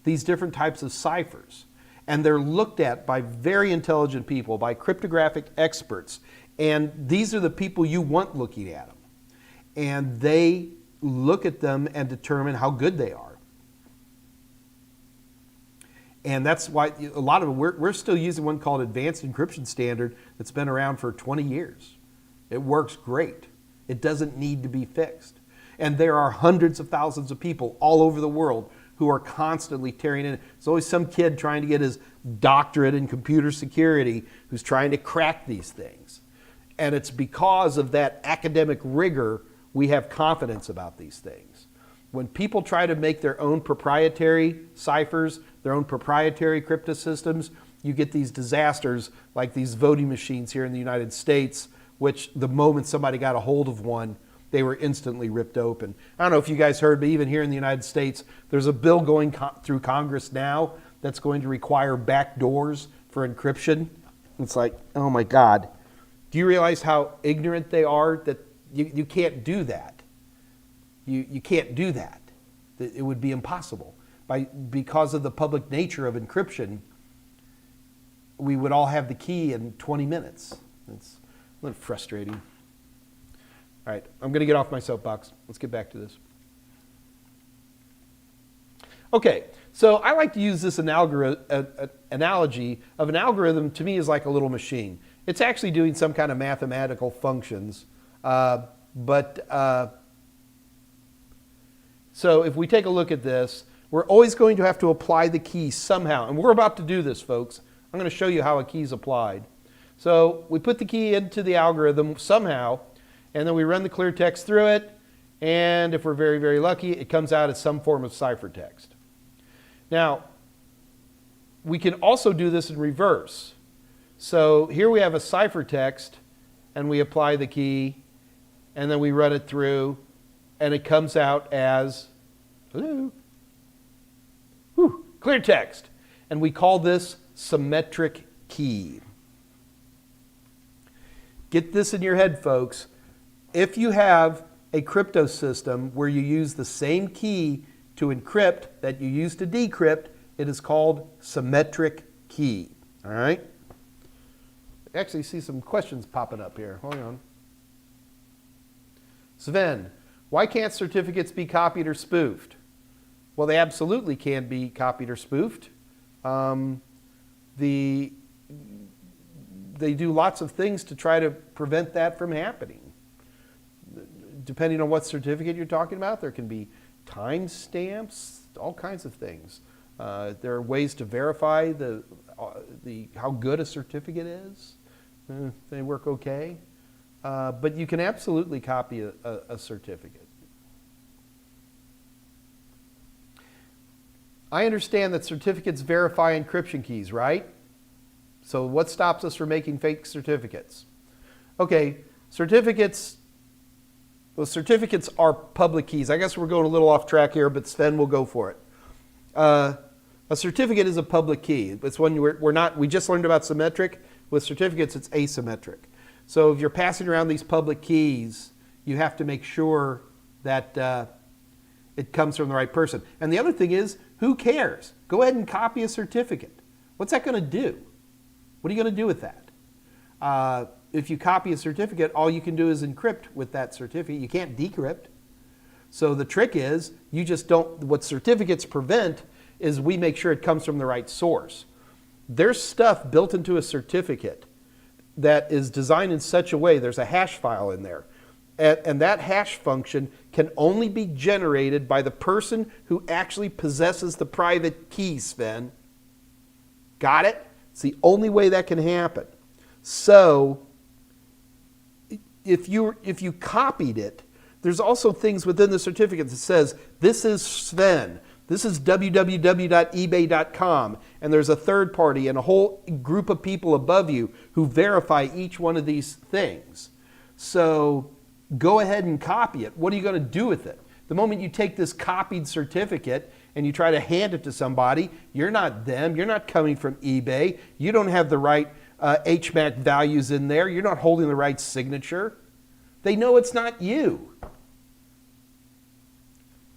these different types of ciphers. And they're looked at by very intelligent people, by cryptographic experts. And these are the people you want looking at them. And they look at them and determine how good they are. And that's why a lot of we're still using one called Advanced Encryption Standard that's been around for 20 years. It works great. It doesn't need to be fixed. And there are hundreds of thousands of people all over the world who are constantly tearing in. There's always some kid trying to get his doctorate in computer security who's trying to crack these things. And it's because of that academic rigor we have confidence about these things. When people try to make their own proprietary ciphers, their own proprietary cryptosystems, you get these disasters like these voting machines here in the United States, which the moment somebody got a hold of one, they were instantly ripped open. I don't know if you guys heard, but even here in the United States, there's a bill going through Congress now that's going to require backdoors for encryption. It's like, oh my God. Do you realize how ignorant they are that you can't do that? You can't do that. It would be impossible. Because of the public nature of encryption, we would all have the key in 20 minutes. It's a little frustrating. All right, I'm going to get off my soapbox. Let's get back to this. Okay, so I like to use this analogy of an algorithm. To me, is like a little machine. It's actually doing some kind of mathematical functions. So if we take a look at this, we're always going to have to apply the key somehow. And we're about to do this, folks. I'm going to show you how a key is applied. So we put the key into the algorithm somehow, and then we run the clear text through it. And if we're very, very lucky, it comes out as some form of ciphertext. Now, we can also do this in reverse. So here we have a ciphertext, and we apply the key, and then we run it through, and it comes out as, hello, clear text. And we call this symmetric key. Get this in your head, folks. If you have a crypto system where you use the same key to encrypt that you use to decrypt, it is called symmetric key. All right? I actually see some questions popping up here. Hold on. Sven, why can't certificates be copied or spoofed? Well, they absolutely can be copied or spoofed. They do lots of things to try to prevent that from happening. Depending on what certificate you're talking about, there can be timestamps, all kinds of things. There are ways to verify how good a certificate is. They work okay. But you can absolutely copy a certificate. I understand that certificates verify encryption keys, right? So what stops us from making fake certificates? Okay, certificates are public keys. I guess we're going a little off track here, but Sven will go for it. A certificate is a public key. It's one we just learned about symmetric. With certificates, it's asymmetric. So if you're passing around these public keys, you have to make sure that it comes from the right person. And the other thing is, who cares? Go ahead and copy a certificate. What's that going to do? What are you going to do with that? If you copy a certificate, all you can do is encrypt with that certificate. You can't decrypt. So the trick is, you just don't, what certificates prevent is we make sure it comes from the right source. There's stuff built into a certificate that is designed in such a way, there's a hash file in there. And that hash function can only be generated by the person who actually possesses the private key, Sven. Got it? It's the only way that can happen. So if you copied it, there's also things within the certificate that says, this is Sven, this is www.ebay.com, and there's a third party and a whole group of people above you who verify each one of these things. So go ahead and copy it. What are you going to do with it? The moment you take this copied certificate and you try to hand it to somebody, you're not them, you're not coming from eBay, you don't have the right HMAC values in there, you're not holding the right signature. They know it's not you.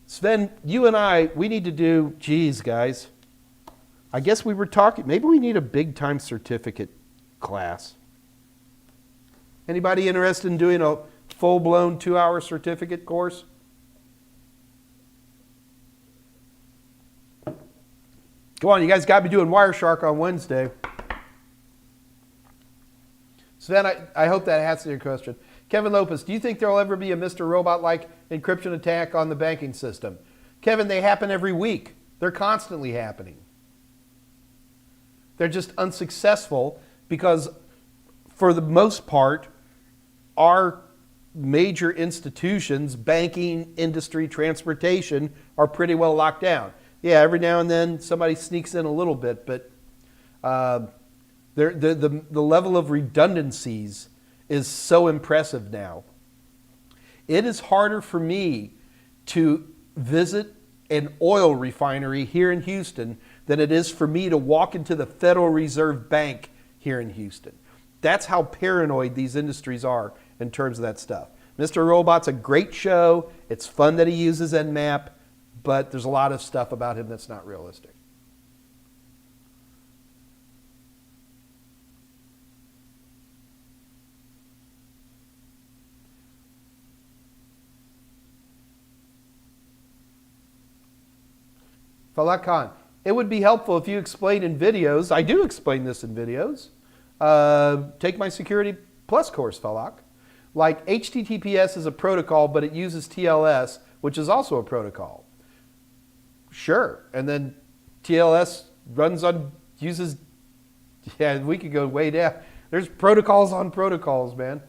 Sven, you and I, we need to do, geez, guys, I guess we were talking, maybe we need a big time certificate class. Anybody interested in doing a full-blown 2-hour certificate course? Come on, you guys got me doing Wireshark on Wednesday. Sven, I hope that answers your question. Kevin Lopez, do you think there will ever be a Mr. Robot-like encryption attack on the banking system? Kevin, they happen every week. They're constantly happening. They're just unsuccessful because, for the most part, our major institutions, banking, industry, transportation, are pretty well locked down. Yeah, every now and then somebody sneaks in a little bit, but the level of redundancies is so impressive now. It is harder for me to visit an oil refinery here in Houston than it is for me to walk into the Federal Reserve Bank here in Houston. That's how paranoid these industries are in terms of that stuff. Mr. Robot's a great show. It's fun that he uses Nmap, but there's a lot of stuff about him that's not realistic. Falak Khan, it would be helpful if you explained in videos. I do explain this in videos. Take my Security Plus course, Falak. Like HTTPS is a protocol, but it uses TLS, which is also a protocol. Sure. And then TLS uses, yeah, we could go way down. There's protocols on protocols, man.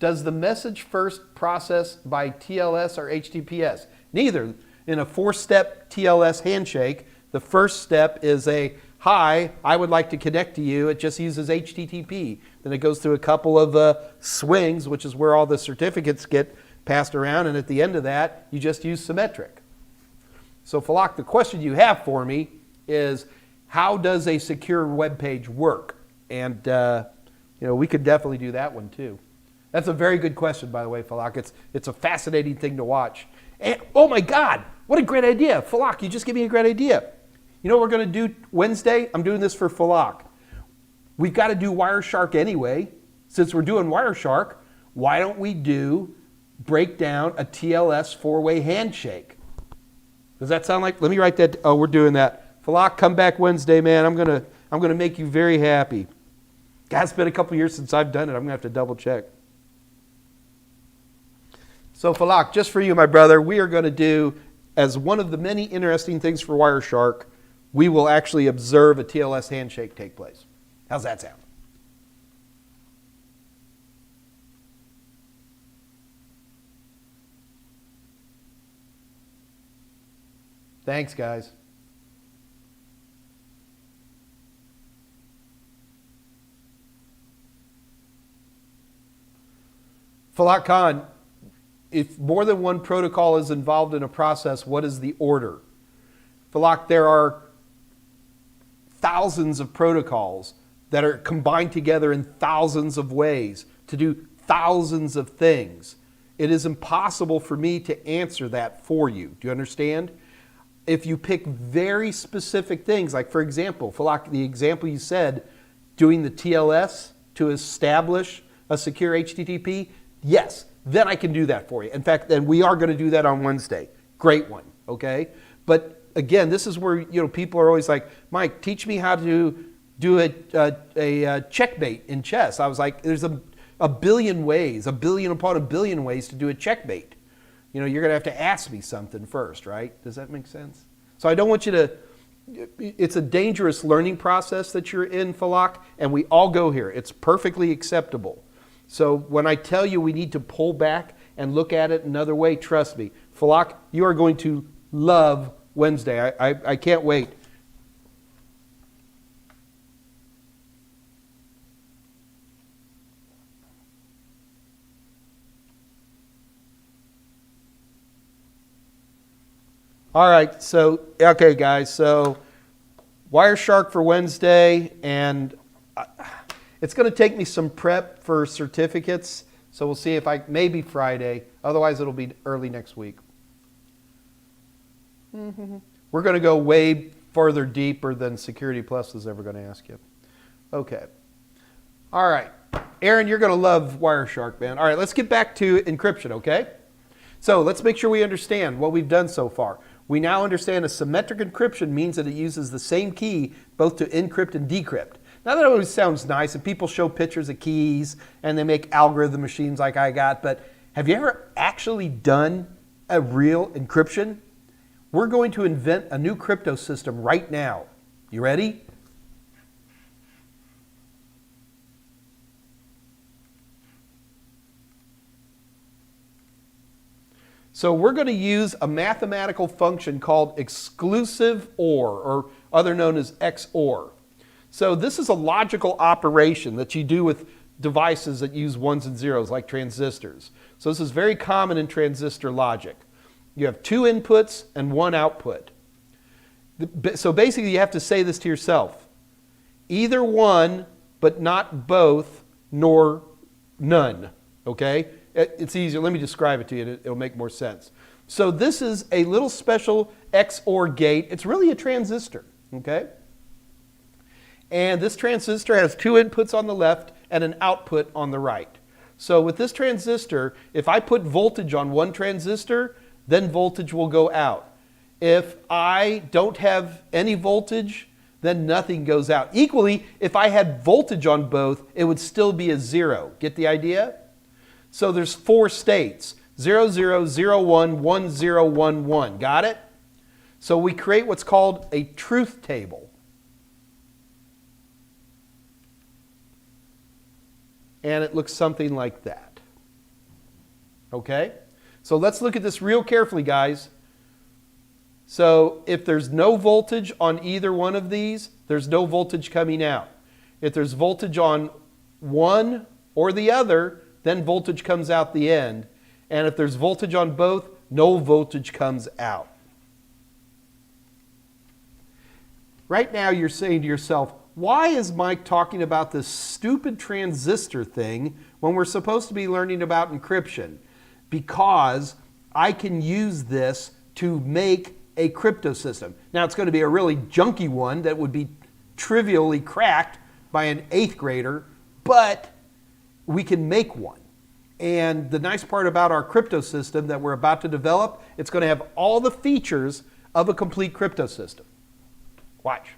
Does the message first process by TLS or HTTPS? Neither. In a 4-step TLS handshake, the first step is a, hi, I would like to connect to you. It just uses HTTP. Then it goes through a couple of swings, which is where all the certificates get passed around. And at the end of that, you just use symmetric. So Falak, the question you have for me is, how does a secure web page work? And we could definitely do that one too. That's a very good question, by the way, Falak. It's a fascinating thing to watch. And, oh my God, what a great idea. Falak, you just gave me a great idea. You know what we're going to do Wednesday? I'm doing this for Falak. We've got to do Wireshark anyway. Since we're doing Wireshark, why don't we break down a TLS 4-way handshake? Does that sound like, let me write that. Oh, we're doing that. Falak, come back Wednesday, man. I'm gonna make you very happy. God, it's been a couple years since I've done it. I'm going to have to double check. So Falak, just for you, my brother, we are going to do, as one of the many interesting things for Wireshark, we will actually observe a TLS handshake take place. How's that sound? Thanks, guys. Falak Khan, if more than one protocol is involved in a process, what is the order? Falak, there are thousands of protocols that are combined together in thousands of ways to do thousands of things. It is impossible for me to answer that for you. Do you understand? If you pick very specific things, like for example, Falak, the example you said, doing the TLS to establish a secure HTTP, yes, then I can do that for you. In fact, then we are going to do that on Wednesday. Great one, okay? But again, this is where people are always like, Mike, teach me how to do a checkmate in chess. I was like, there's a billion ways, a billion upon a billion ways to do a checkmate. You're going to have to ask me something first, right? Does that make sense? So I don't want you to, it's a dangerous learning process that you're in, Falak, and we all go here. It's perfectly acceptable. So when I tell you we need to pull back and look at it another way, trust me. Falak, you are going to love Wednesday. I can't wait. All right, so, okay, guys, so Wireshark for Wednesday, and it's going to take me some prep for certificates, so we'll see if maybe Friday, otherwise it'll be early next week. We're going to go way further deeper than Security Plus is ever going to ask you. Okay. All right. Aaron, you're going to love Wireshark, man. All right, let's get back to encryption, okay? So let's make sure we understand what we've done so far. We now understand a symmetric encryption means that it uses the same key both to encrypt and decrypt. Now that always sounds nice, and people show pictures of keys and they make algorithm machines like I got, but have you ever actually done a real encryption? We're going to invent a new crypto system right now. You ready? So we're going to use a mathematical function called exclusive or other known as XOR. So this is a logical operation that you do with devices that use ones and zeros like transistors. So this is very common in transistor logic. You have two inputs and one output. So basically you have to say this to yourself. Either one, but not both, nor none. Okay? It's easier. Let me describe it to you. It'll make more sense. So this is a little special XOR gate. It's really a transistor. Okay? And this transistor has two inputs on the left and an output on the right. So with this transistor, if I put voltage on one transistor, then voltage will go out. If I don't have any voltage, then nothing goes out. Equally, if I had voltage on both, it would still be a 0. Get the idea? So there's 4 states, 0, 0, 0, 1, 1, 0, 1, 1. Got it? So we create what's called a truth table. And it looks something like that. Okay? So let's look at this real carefully, guys. So if there's no voltage on either one of these, there's no voltage coming out. If there's voltage on one or the other, then voltage comes out the end. And if there's voltage on both, no voltage comes out. Right now you're saying to yourself, why is Mike talking about this stupid transistor thing when we're supposed to be learning about encryption? Because I can use this to make a crypto system. Now it's going to be a really junky one that would be trivially cracked by an 8th grader, but we can make one. And the nice part about our crypto system that we're about to develop, it's going to have all the features of a complete crypto system. Watch.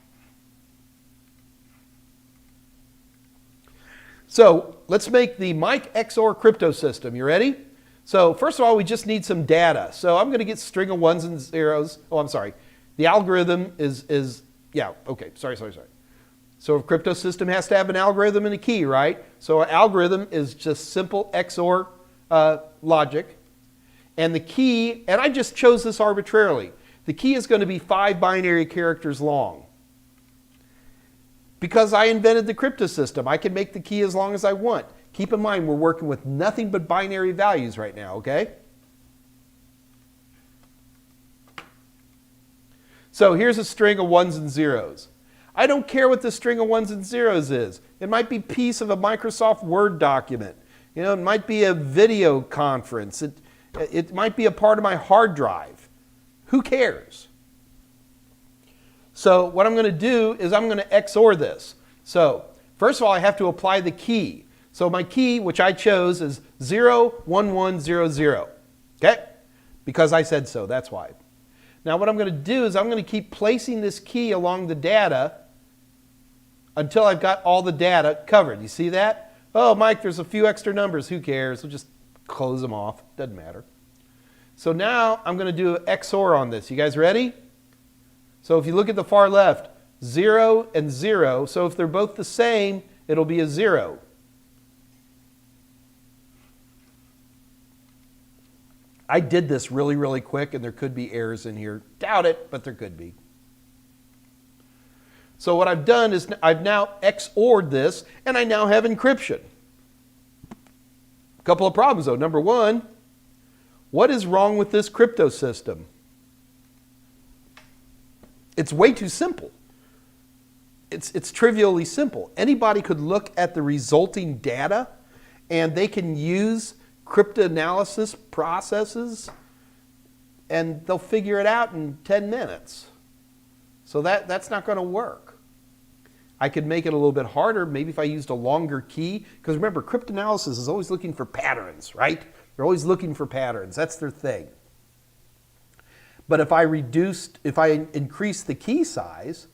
So let's make the Mike XOR crypto system. You ready? So first of all, we just need some data. So I'm going to get string of ones and zeros. Oh, I'm sorry. The algorithm is yeah, okay, sorry. So a crypto system has to have an algorithm and a key, right? So an algorithm is just simple XOR logic. And the key, and I just chose this arbitrarily, the key is going to be 5 binary characters long. Because I invented the crypto system, I can make the key as long as I want. Keep in mind, we're working with nothing but binary values right now, okay? So here's a string of ones and zeros. I don't care what the string of ones and zeros is. It might be a piece of a Microsoft Word document. You know, it might be a video conference. It might be a part of my hard drive. Who cares? So what I'm going to do is I'm going to XOR this. So first of all, I have to apply the key. So my key, which I chose, is 01100. Okay? Because I said so, that's why. Now what I'm going to do is I'm going to keep placing this key along the data until I've got all the data covered. You see that? Oh, Mike, there's a few extra numbers. Who cares? We'll just close them off. Doesn't matter. So now I'm going to do XOR on this. You guys ready? So if you look at the far left, 0 and 0. So if they're both the same, it'll be a 0. I did this really, really quick, and there could be errors in here. Doubt it, but there could be. So what I've done is I've now XOR'd this, and I now have encryption. A couple of problems, though. Number one, what is wrong with this crypto system? It's way too simple. It's trivially simple. Anybody could look at the resulting data, and they can use cryptanalysis processes, and they'll figure it out in 10 minutes. So that's not going to work. I could make it a little bit harder, maybe if I used a longer key, because remember, cryptanalysis is always looking for patterns, right? They're always looking for patterns. That's their thing. But if I increase the key size,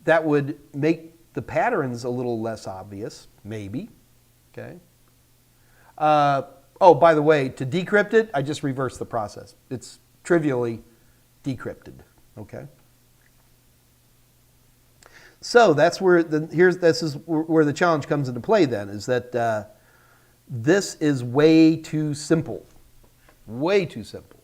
that would make the patterns a little less obvious, maybe. Okay. Oh, by the way, to decrypt it, I just reverse the process. It's trivially decrypted. Okay. So that's where this is where the challenge comes into play. Then is that this is way too simple, way too simple.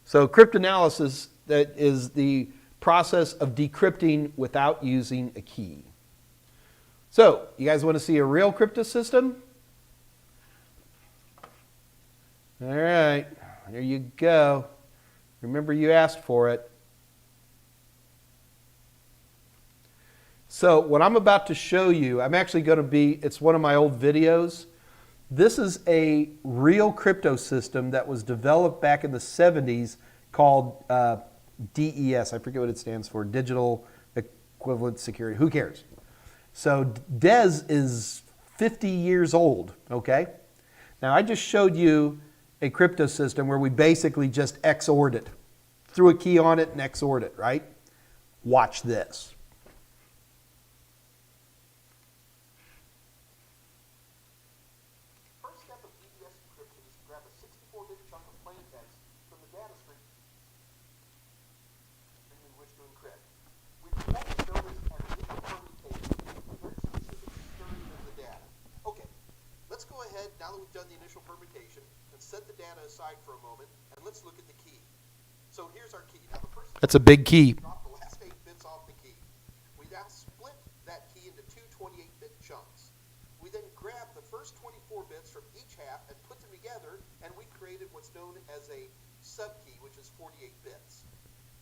So cryptanalysis, that is the process of decrypting without using a key. So, you guys want to see a real cryptosystem? All right, there you go. Remember, you asked for it. So, what I'm about to show you, I'm actually going to it's one of my old videos. This is a real cryptosystem that was developed back in the 70s called DES. I forget what it stands for, Digital Equivalent Security. Who cares? So DES is 50 years old, okay? Now I just showed you a crypto system where we basically just XOR'd it. Threw a key on it and XOR'd it, right? Watch this. First step of DES encryption is to grab a 64-bit chunk of plain text from the data stream we wish to encrypt. We perform this known as an initial permutation to very specific security of the data. Okay, let's go ahead, now that we've done the initial permutation, and set the data aside for a moment, and let's look at the key. So here's our key. Now the first That's a big key. drop the last 8 bits off the key. We now split that key into two 28-bit chunks. We then grab the first 24 bits from each half and put them together, and we created what's known as a subkey, which is 48 bits.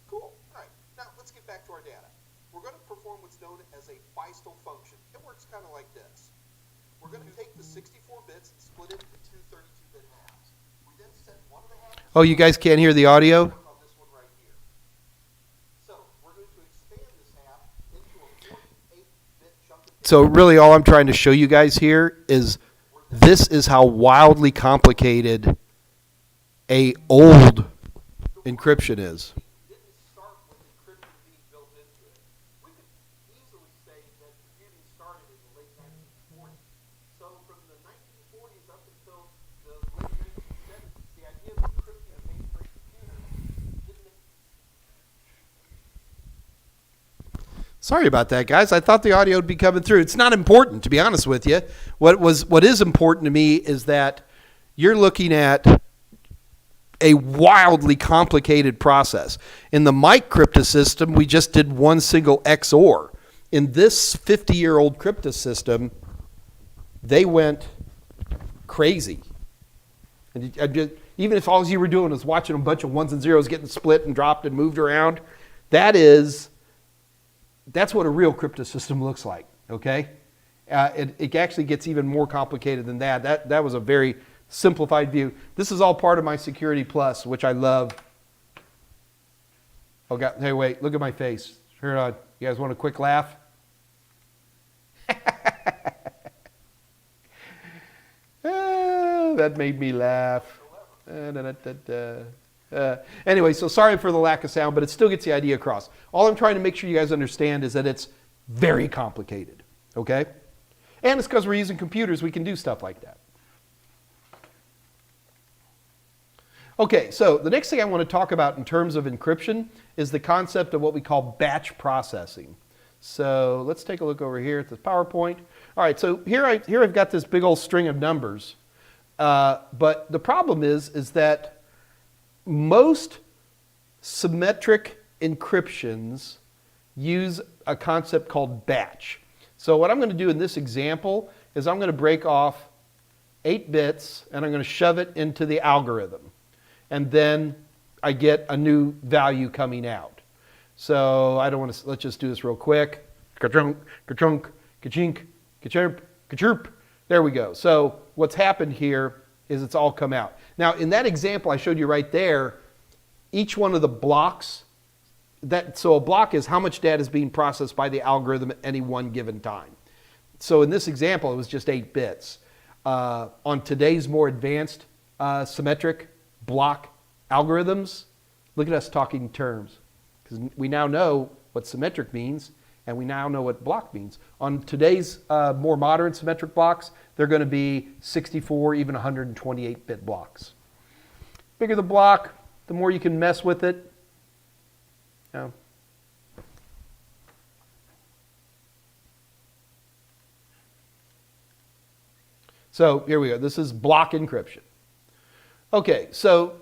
Cool. All right. Now let's get back to our data. We're going to perform what's known as a Feistel function. It works kind of like this. We're going to take the 64 bits and split it into two 32-bit halves. We then set one of the halves. Oh, you guys can't hear the audio? On this one right here. So we're going to expand this half into a 48-bit chunk of data. So really all I'm trying to show you guys here is this is how wildly complicated a old encryption is. Didn't start with encryption being built into it. We could easily say that computing started in the late 1940s. So from the 1940s up until the late 1970s, the idea of encrypting a mainframe computer didn't make Sorry about that, guys. I thought the audio would be coming through. It's not important, to be honest with you. What is important to me is that you're looking at a wildly complicated process. In the Mike cryptosystem, we just did one single XOR. In this 50-year-old cryptosystem, they went crazy. And even if all you were doing was watching a bunch of ones and zeros getting split and dropped and moved around, that's what a real cryptosystem looks like, okay? It actually gets even more complicated than that. That was a very simplified view. This is all part of my Security Plus, which I love. Oh, God. Hey, wait. Look at my face. Turn it on. You guys want a quick laugh? That made me laugh. Anyway, so sorry for the lack of sound, but it still gets the idea across. All I'm trying to make sure you guys understand is that it's very complicated, okay? And it's because we're using computers, we can do stuff like that. Okay, so the next thing I want to talk about in terms of encryption is the concept of what we call batch processing. So let's take a look over here at this PowerPoint. All right, so here I've got this big old string of numbers. But the problem is that most symmetric encryptions use a concept called batch. So what I'm going to do in this example is I'm going to break off 8 bits and I'm going to shove it into the algorithm. And then I get a new value coming out. So I don't want to, let's just do this real quick. Ka-chunk, ka-chunk, ka-chink, ka-chirp, ka-chirp. There we go. So what's happened here is it's all come out. Now in that example I showed you right there, each one of the blocks, so a block is how much data is being processed by the algorithm at any one given time. So in this example it was just 8 bits. On today's more advanced symmetric block algorithms, look at us talking terms. Because we now know what symmetric means, and we now know what block means. On today's more modern symmetric blocks, they're going to be 64, even 128-bit blocks. Bigger the block, the more you can mess with it. You know. So here we go. This is block encryption. Okay, so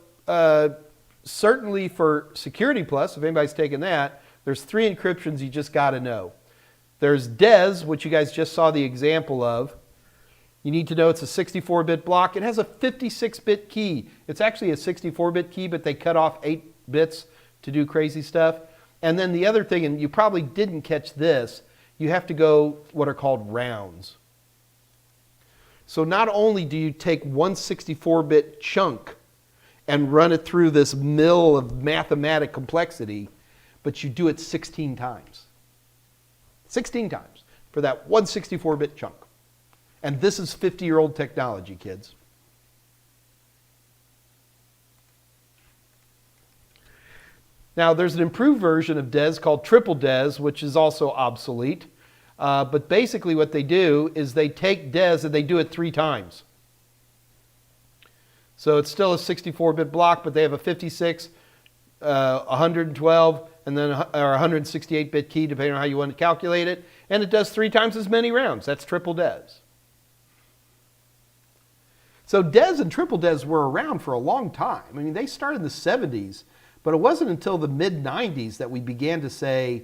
certainly for Security Plus, if anybody's taken that, there's 3 encryptions you just got to know. There's DES, which you guys just saw the example of. You need to know it's a 64-bit block. It has a 56-bit key. It's actually a 64-bit key, but they cut off 8 bits to do crazy stuff. And then the other thing, and you probably didn't catch this, you have to go what are called rounds. So not only do you take one 64-bit chunk and run it through this mill of mathematic complexity, but you do it 16 times. 16 times for that one 64-bit chunk. And this is 50-year-old technology, kids. Now, there's an improved version of DES called triple DES, which is also obsolete. But basically what they do is they take DES and they do it 3 times. So it's still a 64-bit block, but they have a 56, 112, and then or 168-bit key, depending on how you want to calculate it. And it does 3 times as many rounds. That's triple DES. So DES and triple DES were around for a long time. I mean, they started in the 70s, but it wasn't until the mid-90s that we began to say,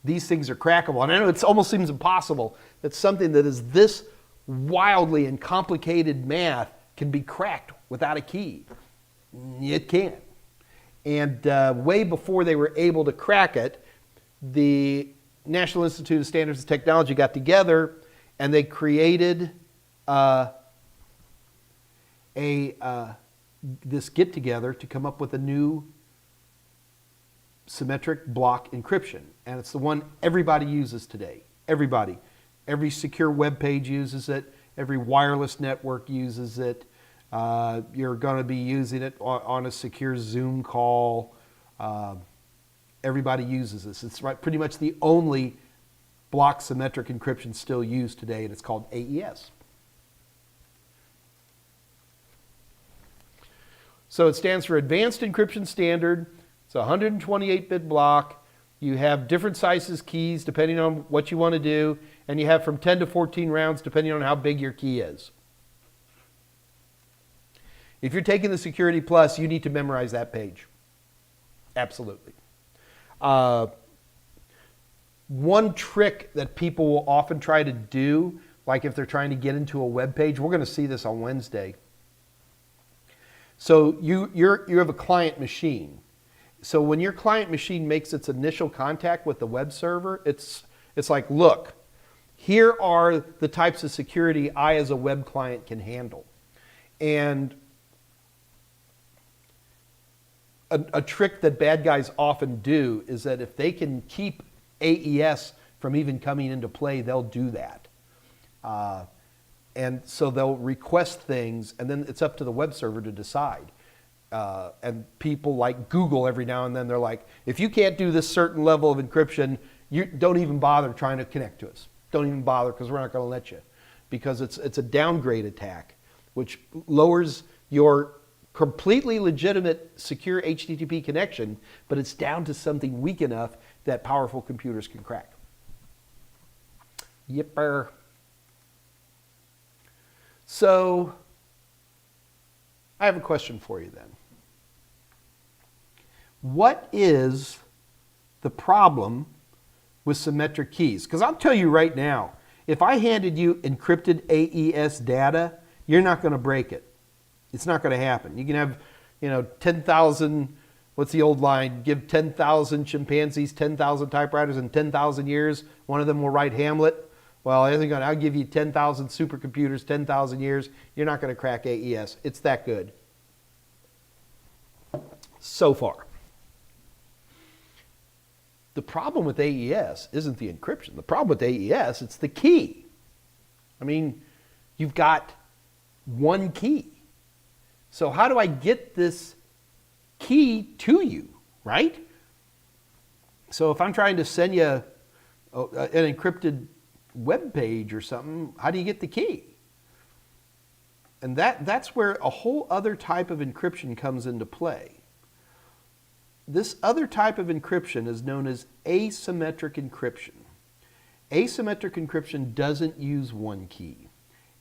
these things are crackable. And I know it almost seems impossible that something that is this wildly and complicated math can be cracked without a key. It can. And way before they were able to crack it, the National Institute of Standards and Technology got together and they created this get-together to come up with a new symmetric block encryption. And it's the one everybody uses today. Everybody. Every secure web page uses it. Every wireless network uses it. You're going to be using it on a secure Zoom call. Everybody uses this. It's pretty much the only block symmetric encryption still used today, and it's called AES. So it stands for Advanced Encryption Standard. It's a 128-bit block. You have different sizes keys depending on what you want to do, and you have from 10 to 14 rounds depending on how big your key is. If you're taking the Security Plus, you need to memorize that page. Absolutely. One trick that people will often try to do, like if they're trying to get into a web page, we're going to see this on Wednesday. So you have a client machine. So when your client machine makes its initial contact with the web server, it's like, look, here are the types of security I as a web client can handle. And a trick that bad guys often do is that if they can keep AES from even coming into play, they'll do that. And so they'll request things, and then it's up to the web server to decide. And people like Google every now and then, they're like, if you can't do this certain level of encryption, you don't even bother trying to connect to us. Don't even bother, because we're not going to let you. Because it's a downgrade attack, which lowers your completely legitimate secure HTTP connection, but it's down to something weak enough that powerful computers can crack. Yipper. So I have a question for you then. What is the problem with symmetric keys? Because I'll tell you right now, if I handed you encrypted AES data, you're not going to break it. It's not going to happen. You can have, 10,000, what's the old line? Give 10,000 chimpanzees 10,000 typewriters in 10,000 years. One of them will write Hamlet. Well, I'll give you 10,000 supercomputers, 10,000 years. You're not going to crack AES. It's that good. So far. The problem with AES isn't the encryption. The problem with AES, it's the key. I mean, you've got one key. So how do I get this key to you, right? So if I'm trying to send you an encrypted web page or something, how do you get the key? And that's where a whole other type of encryption comes into play. This other type of encryption is known as asymmetric encryption. Asymmetric encryption doesn't use one key.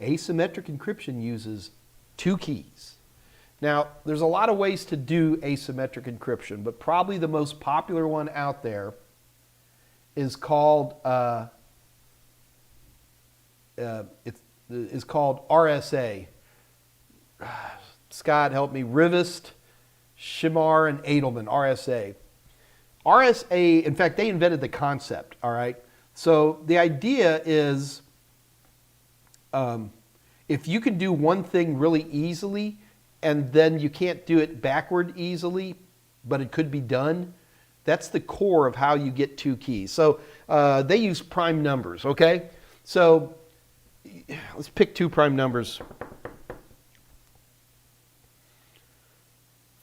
Asymmetric encryption uses two keys. Now, there's a lot of ways to do asymmetric encryption, but probably the most popular one out there is called RSA. Scott, help me. Rivest, Shimar, and Edelman, RSA. RSA, in fact, they invented the concept, all right? So the idea is if you can do one thing really easily and then you can't do it backward easily, but it could be done, that's the core of how you get two keys. So they use prime numbers, okay? So let's pick two prime numbers.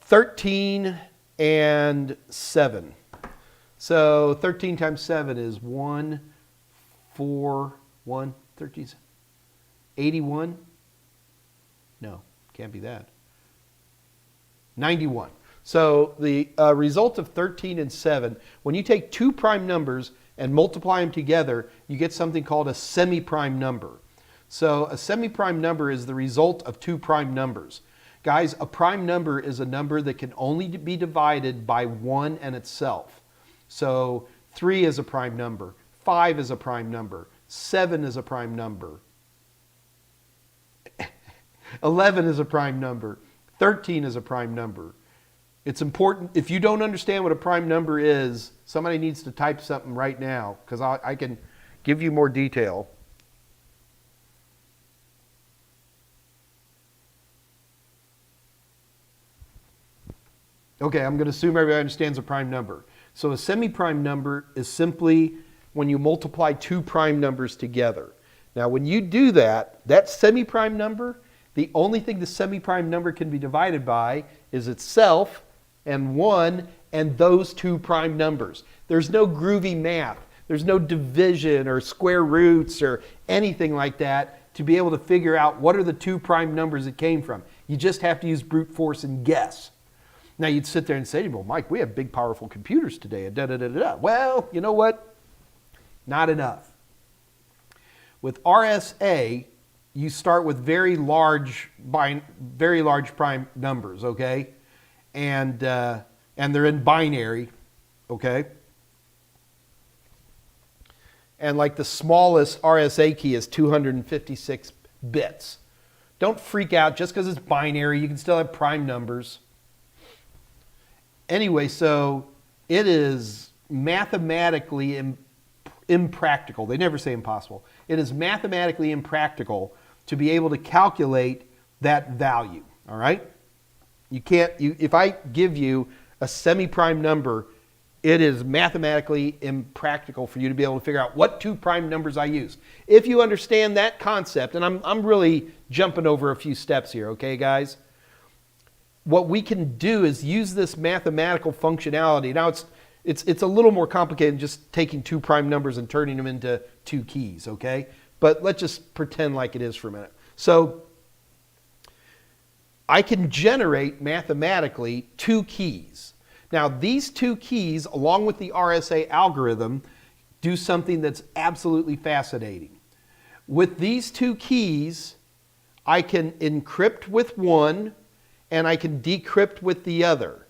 13 and 7. So 13 times 7 is 1, 4, 1, 13, 81? No, can't be that. 91. So the result of 13 and 7, when you take two prime numbers and multiply them together, you get something called a semi-prime number. So a semi-prime number is the result of two prime numbers. Guys, a prime number is a number that can only be divided by 1 and itself. So 3 is a prime number, 5 is a prime number, 7 is a prime number, 11 is a prime number, 13 is a prime number. It's important, if you don't understand what a prime number is, somebody needs to type something right now, because I can give you more detail. Okay, I'm going to assume everybody understands a prime number. So a semi-prime number is simply when you multiply two prime numbers together. Now when you do that, that semi-prime number, the only thing the semi-prime number can be divided by is itself and 1 and those two prime numbers. There's no groovy math. There's no division or square roots or anything like that to be able to figure out what are the two prime numbers it came from. You just have to use brute force and guess. Now you'd sit there and say, well, Mike, we have big, powerful computers today. Well, you know what? Not enough. With RSA, you start with very large prime numbers, okay? And they're in binary, okay? And like the smallest RSA key is 256 bits. Don't freak out just because it's binary. You can still have prime numbers. Anyway, so it is mathematically impractical. They never say impossible. It is mathematically impractical to be able to calculate that value, all right? You can't, if I give you a semi-prime number, it is mathematically impractical for you to be able to figure out what two prime numbers I use. If you understand that concept, and I'm really jumping over a few steps here, okay, guys? What we can do is use this mathematical functionality. Now it's a little more complicated than just taking two prime numbers and turning them into two keys, okay? But let's just pretend like it is for a minute. So I can generate mathematically two keys. Now these two keys, along with the RSA algorithm, do something that's absolutely fascinating. With these two keys, I can encrypt with one and I can decrypt with the other.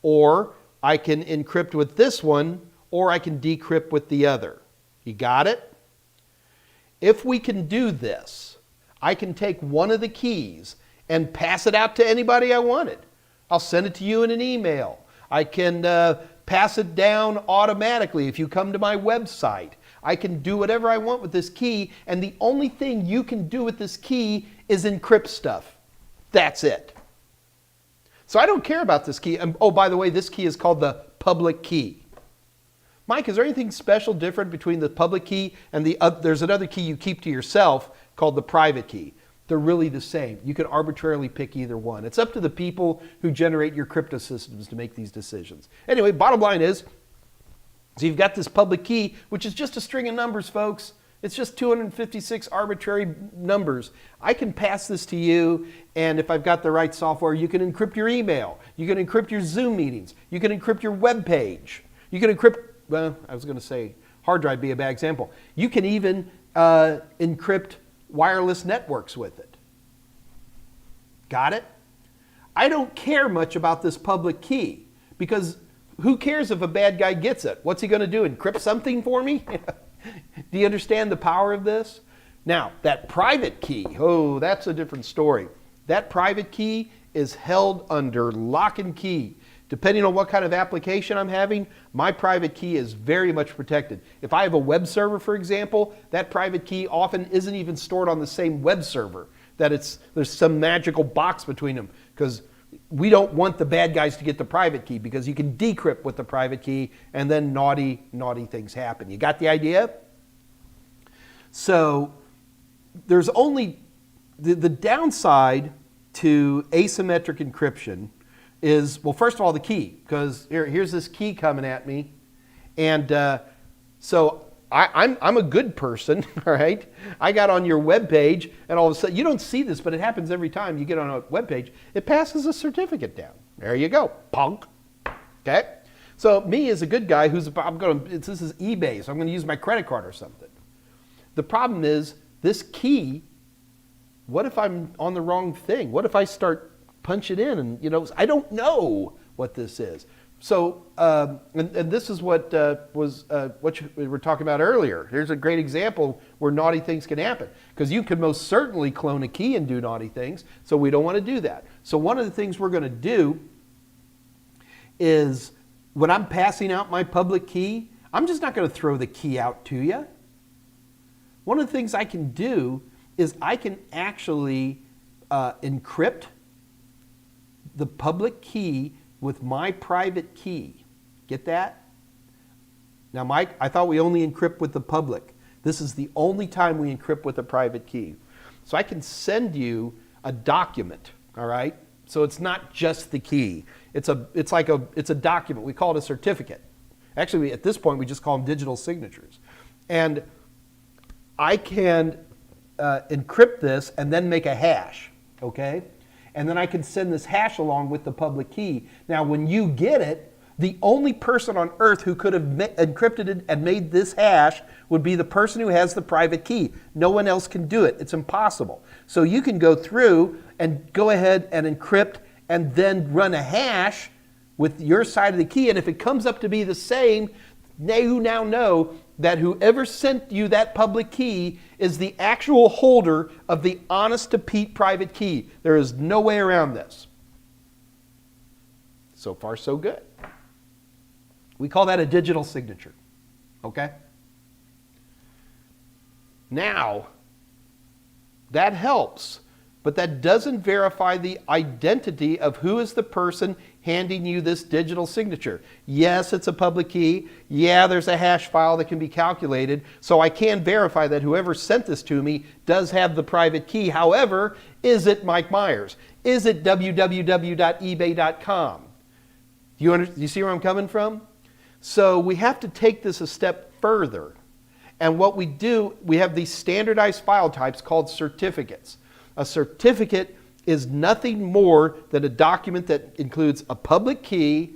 Or I can encrypt with this one, or I can decrypt with the other. You got it? If we can do this, I can take one of the keys and pass it out to anybody I wanted. I'll send it to you in an email. I can pass it down automatically if you come to my website. I can do whatever I want with this key, and the only thing you can do with this key is encrypt stuff. That's it. So I don't care about this key. Oh, by the way, this key is called the public key. Mike, is there anything special different between the public key and there's another key you keep to yourself called the private key? they're really the same. You can arbitrarily pick either one. It's up to the people who generate your cryptosystems to make these decisions. Anyway, bottom line is, so you've got this public key, which is just a string of numbers, folks. It's just 256 arbitrary numbers. I can pass this to you, and if I've got the right software, you can encrypt your email. You can encrypt your Zoom meetings. You can encrypt your web page. You can encrypt, well, I was going to say hard drive be a bad example. You can even encrypt wireless networks with it. Got it? I don't care much about this public key, because who cares if a bad guy gets it? What's he going to do, encrypt something for me? Do you understand the power of this? Now, that private key, oh, that's a different story. That private key is held under lock and key. Depending on what kind of application I'm having, my private key is very much protected. If I have a web server, for example, that private key often isn't even stored on the same web server. There's some magical box between them, because we don't want the bad guys to get the private key, because you can decrypt with the private key and then naughty things happen. You got the idea? So there's only the downside to asymmetric encryption is, well, first of all, the key, because here's this key coming at me, and so I'm a good person, all right? I got on your web page, and all of a sudden, you don't see this, but it happens every time you get on a web page, it passes a certificate down. There you go, punk. Okay? So me as a good guy this is eBay, so I'm going to use my credit card or something. The problem is, this key, what if I'm on the wrong thing? What if I start punching in and, I don't know what this is. So, and this is what what we were talking about earlier. Here's a great example where naughty things can happen, because you can most certainly clone a key and do naughty things, so we don't want to do that. So one of the things we're going to do is, when I'm passing out my public key, I'm just not going to throw the key out to you. One of the things I can do is I can actually encrypt the public key with my private key. Get that? Now, Mike, I thought we only encrypt with the public. This is the only time we encrypt with a private key. So I can send you a document, all right? So it's not just the key. It's a document. We call it a certificate. Actually, at this point, we just call them digital signatures. And I can encrypt this and then make a hash, okay? And then I can send this hash along with the public key. Now, when you get it, the only person on earth who could have encrypted it and made this hash would be the person who has the private key. No one else can do it. It's impossible. So you can go through and go ahead and encrypt and then run a hash with your side of the key. And if it comes up to be the same, you now know that whoever sent you that public key is the actual holder of the honest to Pete private key. There is no way around this. So far, so good. We call that a digital signature. Okay? Now, that helps, but that doesn't verify the identity of who is the person handing you this digital signature. Yes, it's a public key. Yeah, there's a hash file that can be calculated, so I can verify that whoever sent this to me does have the private key. However, is it Mike Meyers? Is it www.ebay.com? Do you see where I'm coming from? So we have to take this a step further. And what we do, we have these standardized file types called certificates. A certificate is nothing more than a document that includes a public key,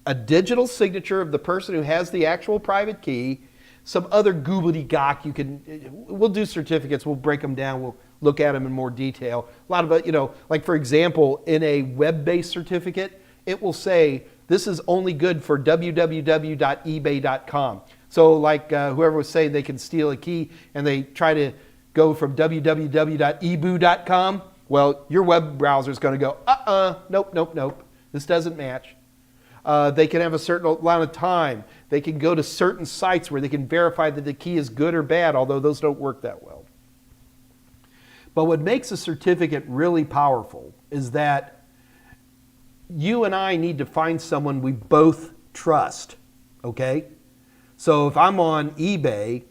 a digital signature of the person who has the actual private key, some other gobbledygook. We'll do certificates, we'll break them down, we'll look at them in more detail. A lot of it, like for example, in a web-based certificate, it will say, this is only good for www.ebay.com. So like whoever was saying they can steal a key and they try to go from www.ebu.com, well, your web browser is going to go, nope, this doesn't match. They can have a certain amount of time. They can go to certain sites where they can verify that the key is good or bad, although those don't work that well. But what makes a certificate really powerful is that you and I need to find someone we both trust, okay? So if I'm on eBay,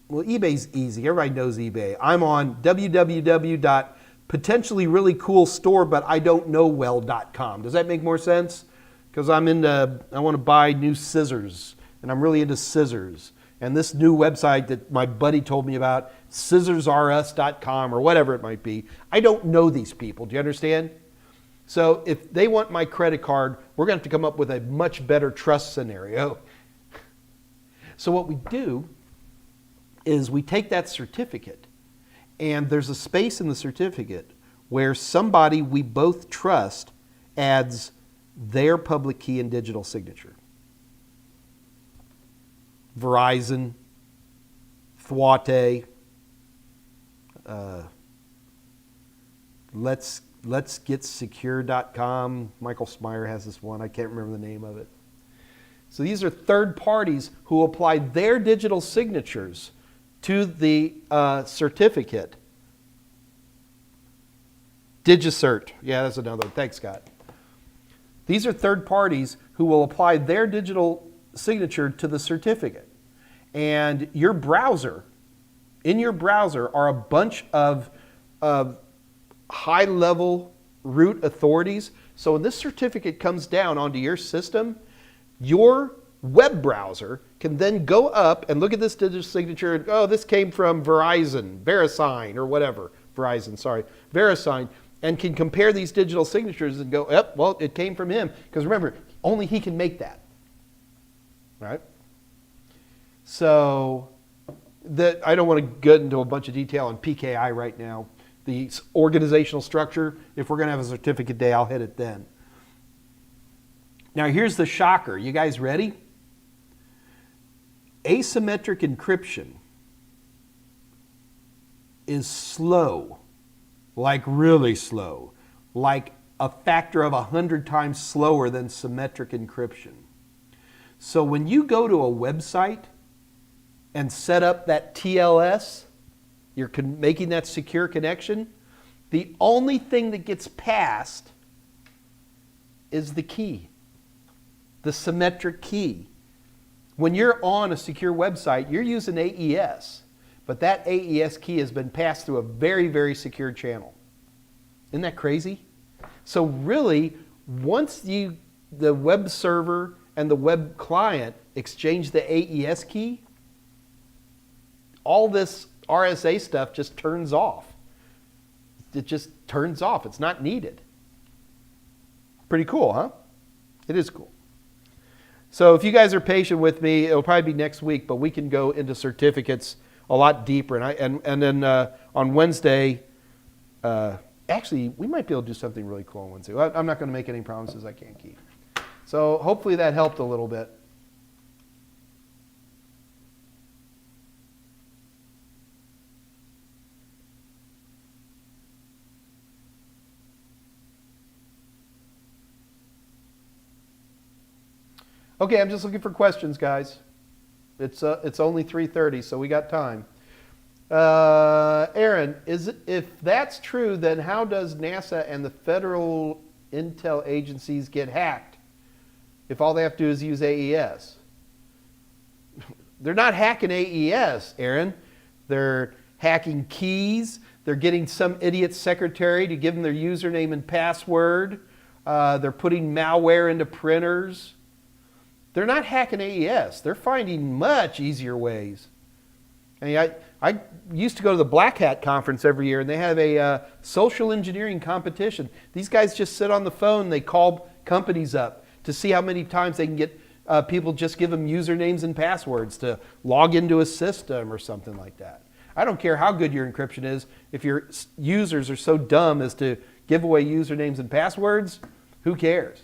Well, eBay's easy. Everybody knows eBay. I'm on www.potentiallyreallycoolstore, Does that make more sense? Because I want to buy new scissors, and I'm really into scissors. And this new website that my buddy told me about, scissorsrus.com or whatever it might be, I don't know these people. Do you understand? So if they want my credit card, we're going to have to come up with a much better trust scenario. So what we do is we take that certificate, and there's a space in the certificate where somebody we both trust adds their public key and digital signature. Verizon, Thwate, Let's Get Secure.com. Michael Smyer has this one. I can't remember the name of it. So these are third parties who apply their digital signatures to the certificate. DigiCert. Yeah, that's another one. Thanks, Scott. These are third parties who will apply their digital signature to the certificate. And in your browser are a bunch of high-level root authorities. So when this certificate comes down onto your system, your web browser can then go up and look at this digital signature and, oh, this came from VeriSign, or whatever. VeriSign, and can compare these digital signatures and go, yep, well, it came from him. Because remember, only he can make that. Right? So I don't want to get into a bunch of detail on PKI right now. The organizational structure, if we're going to have a certificate day, I'll hit it then. Now here's the shocker. You guys ready? Asymmetric encryption is slow, like really slow, like a factor of 100 times slower than symmetric encryption. So when you go to a website and set up that TLS, you're making that secure connection, the only thing that gets passed is the key, the symmetric key. When you're on a secure website, you're using AES, but that AES key has been passed through a very, very secure channel. Isn't that crazy? So really, once the web server and the web client exchange the AES key, all this RSA stuff just turns off. It just turns off. It's not needed. Pretty cool, huh? It is cool. So if you guys are patient with me, it'll probably be next week, but we can go into certificates a lot deeper. And then on Wednesday, actually, we might be able to do something really cool on Wednesday. I'm not going to make any promises I can't keep. So hopefully that helped a little bit. Okay, I'm just looking for questions, guys. It's only 3:30, so we got time. Aaron, if that's true, then how does NASA and the federal intel agencies get hacked if all they have to do is use AES? They're not hacking AES, Aaron. They're hacking keys. They're getting some idiot's secretary to give them their username and password. They're putting malware into printers. They're not hacking AES. They're finding much easier ways. I mean, I used to go to the Black Hat conference every year, and they have a social engineering competition. These guys just sit on the phone. They call companies up to see how many times they can get people just give them usernames and passwords to log into a system or something like that. I don't care how good your encryption is. If your users are so dumb as to give away usernames and passwords, who cares?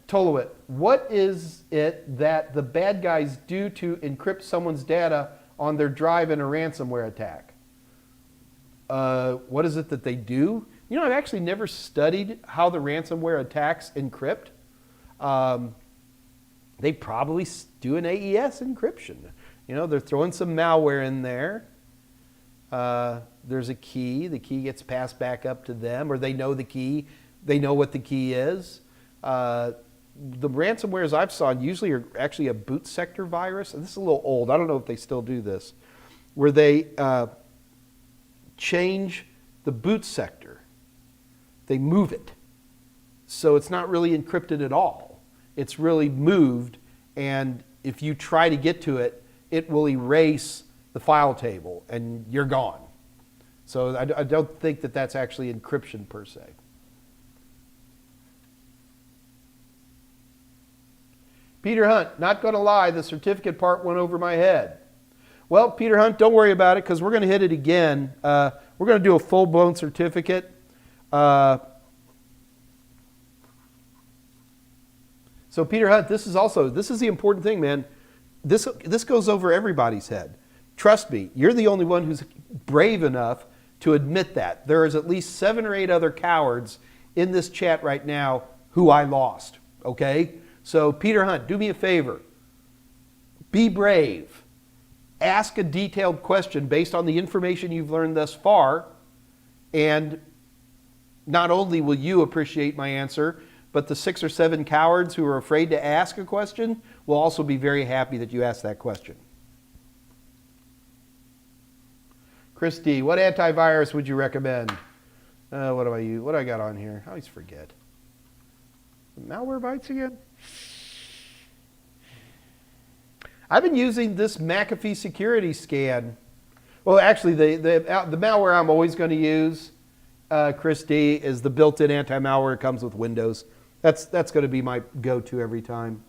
Tolowit, what is it that the bad guys do to encrypt someone's data on their drive in a ransomware attack? What is it that they do? You know, I've actually never studied how the ransomware attacks encrypt. They probably do an AES encryption. You know, they're throwing some malware in there. There's a key. The key gets passed back up to them, or they know the key. They know what the key is. the ransomwares I've saw usually are actually a boot sector virus. And this is a little old. I don't know if they still do this, where they change the boot sector. They move it. So it's not really encrypted at all. It's really moved, and if you try to get to it, it will erase the file table, and you're gone. So I don't think that that's actually encryption per se. Peter Hunt, not going to lie, the certificate part went over my head. Well, Peter Hunt, don't worry about it, because we're going to hit it again. We're going to do a full-blown certificate. So Peter Hunt, this is the important thing, man. This goes over everybody's head. Trust me, you're the only one who's brave enough to admit that. There is at least 7 or 8 other cowards in this chat right now who I lost, okay? So Peter Hunt, do me a favor. Be brave. Ask a detailed question based on the information you've learned thus far, and not only will you appreciate my answer, but the 6 or 7 cowards who are afraid to ask a question will also be very happy that you asked that question. Chris D, what antivirus would you recommend? What do I use? What do I got on here? I always forget. Malwarebytes again? I've been using this McAfee security scan. Well, actually, the malware I'm always going to use, Chris D, is the built-in anti-malware. It comes with Windows. That's going to be my go-to every time.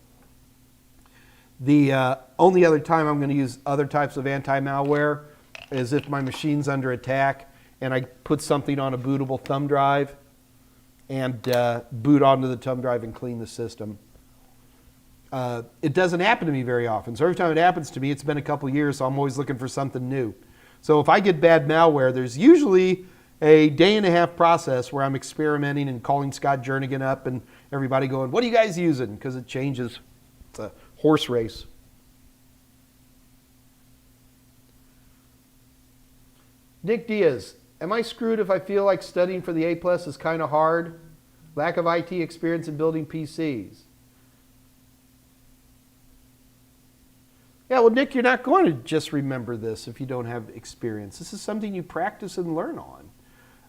The only other time I'm going to use other types of anti-malware is if my machine's under attack and I put something on a bootable thumb drive and boot onto the thumb drive and clean the system. It doesn't happen to me very often. So every time it happens to me, it's been a couple years, so I'm always looking for something new. So if I get bad malware, there's usually a day-and-a-half process where I'm experimenting and calling Scott Jernigan up and everybody going, what are you guys using? Because it changes. It's a horse race. Nick Diaz, am I screwed if I feel like studying for the A+ is kind of hard? Lack of IT experience in building PCs. Yeah, well, Nick, you're not going to just remember this if you don't have experience. This is something you practice and learn on.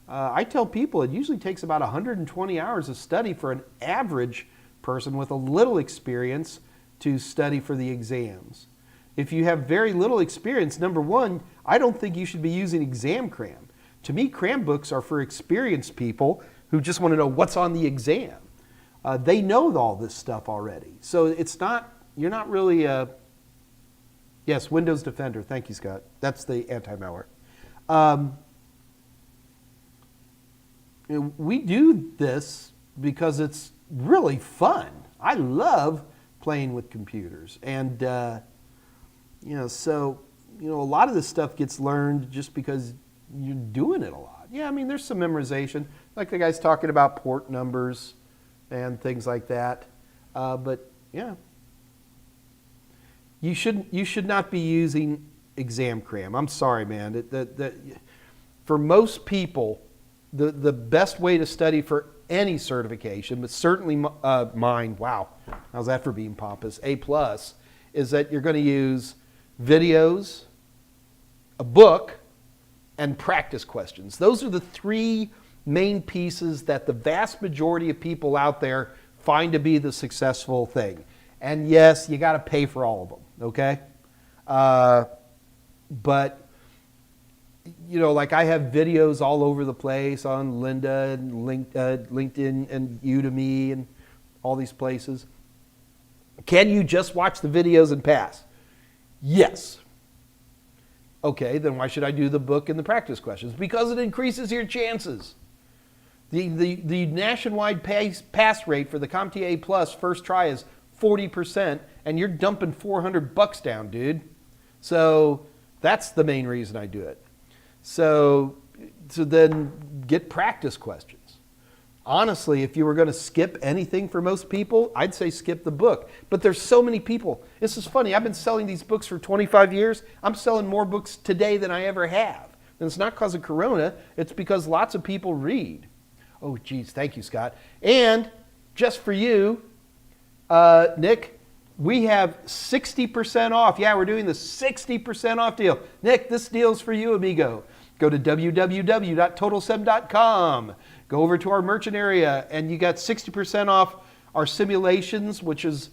I tell people it usually takes about 120 hours of study for an average person with a little experience to study for the exams. If you have very little experience, number one, I don't think you should be using exam cram. To me, cram books are for experienced people who just want to know what's on the exam. They know all this stuff already. So it's not, you're not really, yes, Windows Defender. Thank you, Scott. That's the anti-malware. We do this because it's really fun. I love playing with computers. And, so, a lot of this stuff gets learned just because you're doing it a lot. Yeah, I mean, there's some memorization, like the guy's talking about port numbers and things like that. But, yeah. You should not be using exam cram. I'm sorry, man. For most people, the best way to study for any certification, but certainly mine, wow, how's that for being pompous, A+, is that you're going to use videos, a book, and practice questions. Those are the 3 main pieces that the vast majority of people out there find to be the successful thing. And yes, you got to pay for all of them, okay? But, like I have videos all over the place on Lynda and LinkedIn and Udemy and all these places. Can you just watch the videos and pass? Yes. Okay, then why should I do the book and the practice questions? Because it increases your chances. The nationwide pass rate for the CompTIA A+ first try is 40%, and you're dumping $400 down, dude. So that's the main reason I do it. So then get practice questions. Honestly, if you were going to skip anything for most people, I'd say skip the book. But there's so many people. This is funny. I've been selling these books for 25 years. I'm selling more books today than I ever have. And it's not because of Corona. It's because lots of people read. Oh, geez. Thank you, Scott. And just for you, Nick, we have 60% off. Yeah, we're doing the 60% off deal. Nick, this deal's for you, amigo. Go to www.totalsem.com. Go over to our merchant area, and you got 60% off our simulations, which is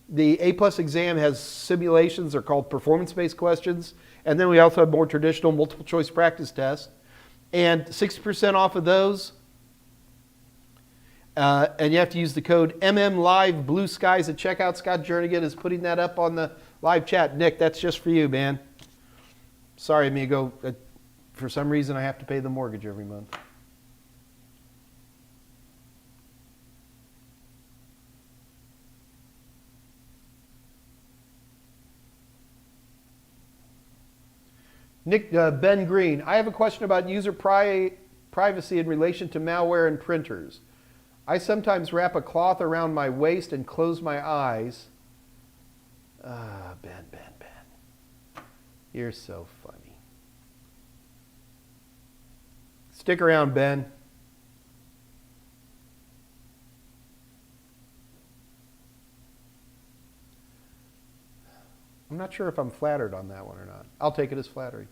the A+ exam has simulations. They're called performance-based questions. And then we also have more traditional multiple choice practice tests. And 60% off of those. And you have to use the code MMLive Blue Skies at checkout. Scott Jernigan is putting that up on the live chat. Nick, that's just for you, man. Sorry, amigo. For some reason, I have to pay the mortgage every month. Nick, Ben Green, I have a question about user privacy in relation to malware and printers. I sometimes wrap a cloth around my waist and close my eyes. Ben. You're so funny. Stick around, Ben. I'm not sure if I'm flattered on that one or not. I'll take it as flattery.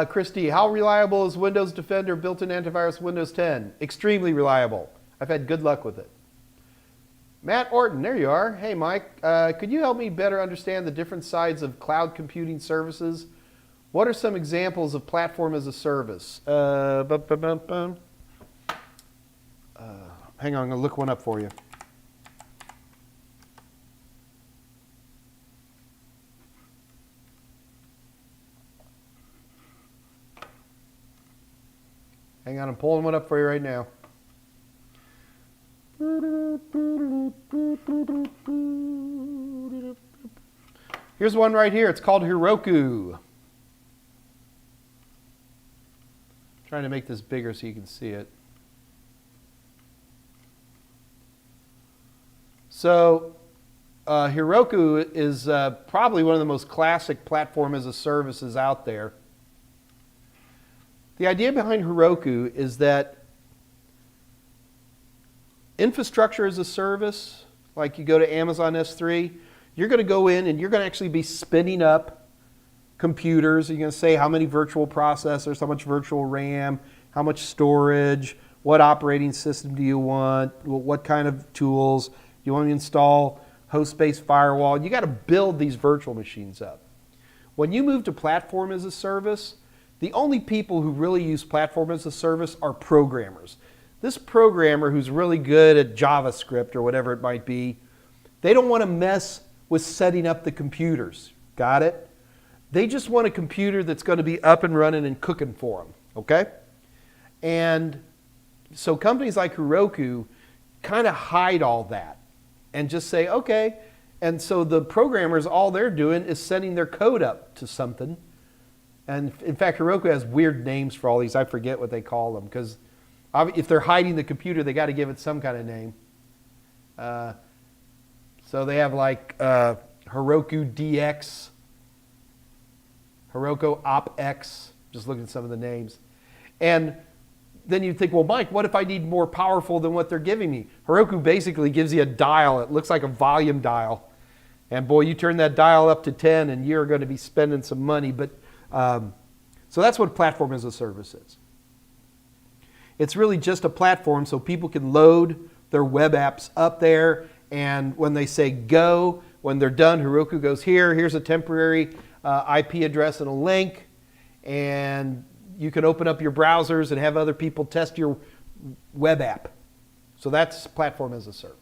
Christy, how reliable is Windows Defender built-in antivirus Windows 10? Extremely reliable. I've had good luck with it. Matt Orton, there you are. Hey, Mike. Could you help me better understand the different sides of cloud computing services? What are some examples of platform as a service? Hang on, I'm going to look one up for you. Hang on, I'm pulling one up for you right now. Here's one right here. It's called Heroku. Trying to make this bigger so you can see it. So Heroku is probably one of the most classic platform as a services out there. The idea behind Heroku is that infrastructure as a service, like you go to Amazon S3, you're going to go in and you're going to actually be spinning up computers. You're going to say how many virtual processors, how much virtual RAM, how much storage, what operating system do you want, what kind of tools, you want to install host-based firewall. You got to build these virtual machines up. When you move to platform as a service, the only people who really use platform as a service are programmers. This programmer who's really good at JavaScript or whatever it might be, they don't want to mess with setting up the computers. Got it? They just want a computer that's going to be up and running and cooking for them. Okay? And so companies like Heroku kind of hide all that and just say, okay. And so the programmers, all they're doing is setting their code up to something. And in fact, Heroku has weird names for all these. I forget what they call them because if they're hiding the computer, they got to give it some kind of name. So they have like Heroku DX, Heroku OpX, just looking at some of the names. And then you think, well, Mike, what if I need more powerful than what they're giving me? Heroku basically gives you a dial. It looks like a volume dial. And boy, you turn that dial up to 10 and you're going to be spending some money. But so that's what platform as a service is. It's really just a platform so people can load their web apps up there, and when they say go, when they're done, Heroku goes here's a temporary IP address and a link, and you can open up your browsers and have other people test your web app. So that's platform as a service.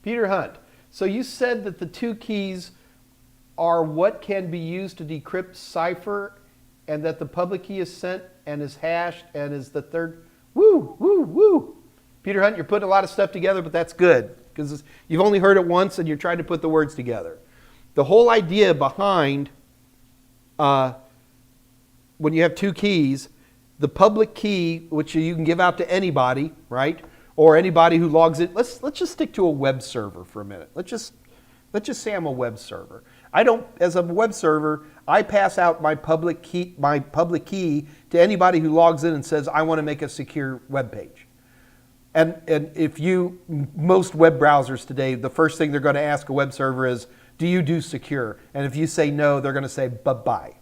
Peter Hunt, so you said that the two keys are what can be used to decrypt cipher, and that the public key is sent and is hashed and is the third. Woo, woo, woo. Peter Hunt, you're putting a lot of stuff together, but that's good because you've only heard it once and you're trying to put the words together. The whole idea behind when you have two keys the public key, which you can give out to anybody, right? Or anybody who logs in. Let's just stick to a web server for a minute. Let's just say I'm a web server. As a web server, I pass out my public key to anybody who logs in and says, I want to make a secure web page. And most web browsers today, the first thing they're going to ask a web server is, do you do secure? And if you say no, they're going to say bye-bye.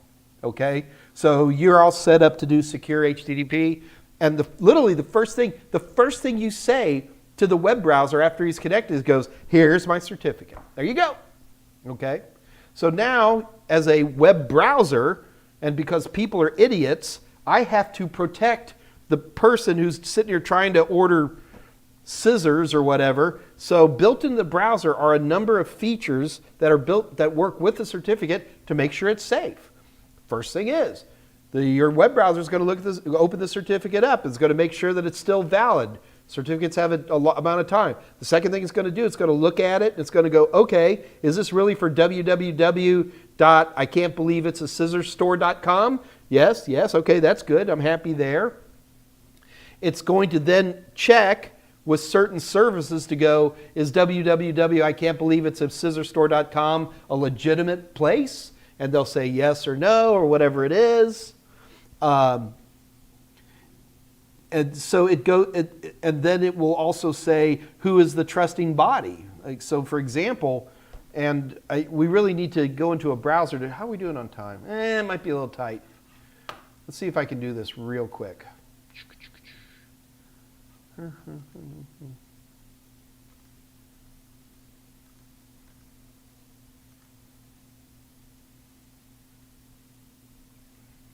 Okay? So you're all set up to do secure HTTP. And literally the first thing you say to the web browser after he's connected is goes, here's my certificate. There you go. Okay? So now, as a web browser, and because people are idiots, I have to protect the person who's sitting here trying to order scissors or whatever. So built in the browser are a number of features that work with the certificate to make sure it's safe. First thing is, your web browser is going to look at this, open the certificate up. It's going to make sure that it's still valid. Certificates have a amount of time. The second thing it's going to do, it's going to look at it. It's going to go, okay, is this really for www.ican'tbelieveit'sascissorstore.com? Yes, okay, that's good. I'm happy there. It's going to then check with certain services to go, is www.ican'tbelieveit'sascissorstore.com a legitimate place? And they'll say yes or no or whatever it is. And so and then it will also say who is the trusting body. Like, so for example, we really need to go into a browser how are we doing on time? It might be a little tight. Let's see if I can do this real quick.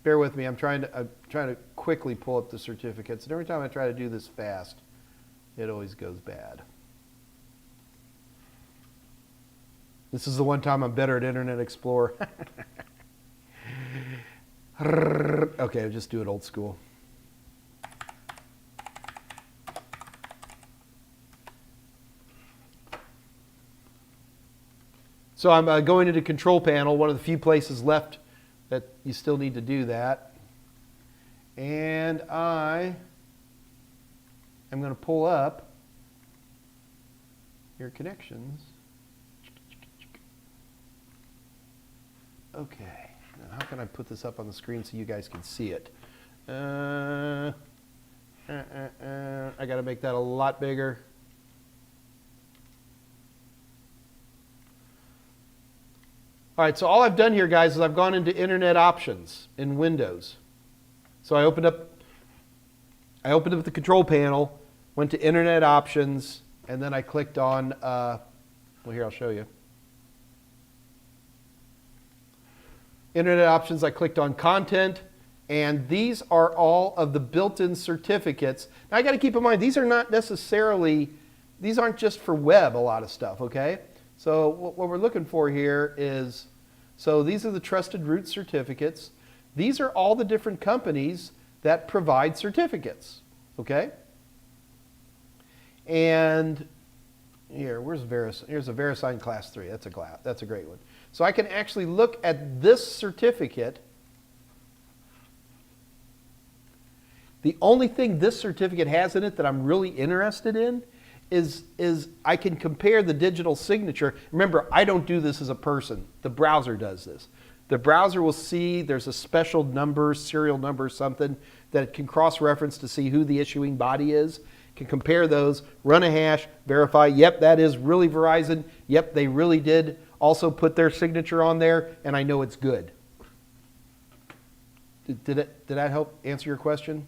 Bear with me. I'm trying to quickly pull up the certificates. And every time I try to do this fast, it always goes bad. This is the one time I'm better at Internet Explorer. Okay, I'll just do it old school. So I'm going into Control Panel, one of the few places left that you still need to do that. And I am going to pull up your connections. Okay, now how can I put this up on the screen so you guys can see it? I got to make that a lot bigger. All right, so all I've done here, guys, is I've gone into Internet Options in Windows. So I opened up the Control Panel, went to Internet Options, and then I clicked on, well, here, I'll show you. Internet Options, I clicked on Content, and these are all of the built-in certificates. Now, I got to keep in mind, these aren't just for web, a lot of stuff, okay? So what we're looking for here is, so these are the trusted root certificates. These are all the different companies that provide certificates, okay? And here, here's a VeriSign Class 3. That's a great one. So I can actually look at this certificate. The only thing this certificate has in it that I'm really interested in is I can compare the digital signature. Remember, I don't do this as a person. The browser does this. The browser will see there's a special number, serial number, something that it can cross-reference to see who the issuing body is, can compare those, run a hash, verify, yep, that is really Verizon, yep, they really did also put their signature on there, and I know it's good. Did that help answer your question?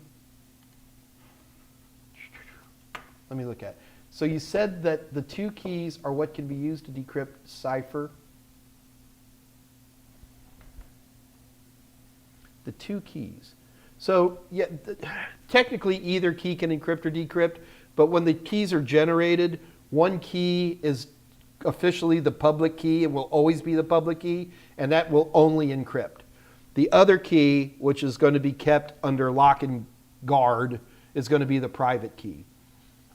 Let me look at it. So you said that the two keys are what can be used to decrypt cipher. The two keys. So yeah, technically either key can encrypt or decrypt, but when the keys are generated, one key is officially the public key. It will always be the public key, and that will only encrypt. The other key, which is going to be kept under lock and guard, is going to be the private key.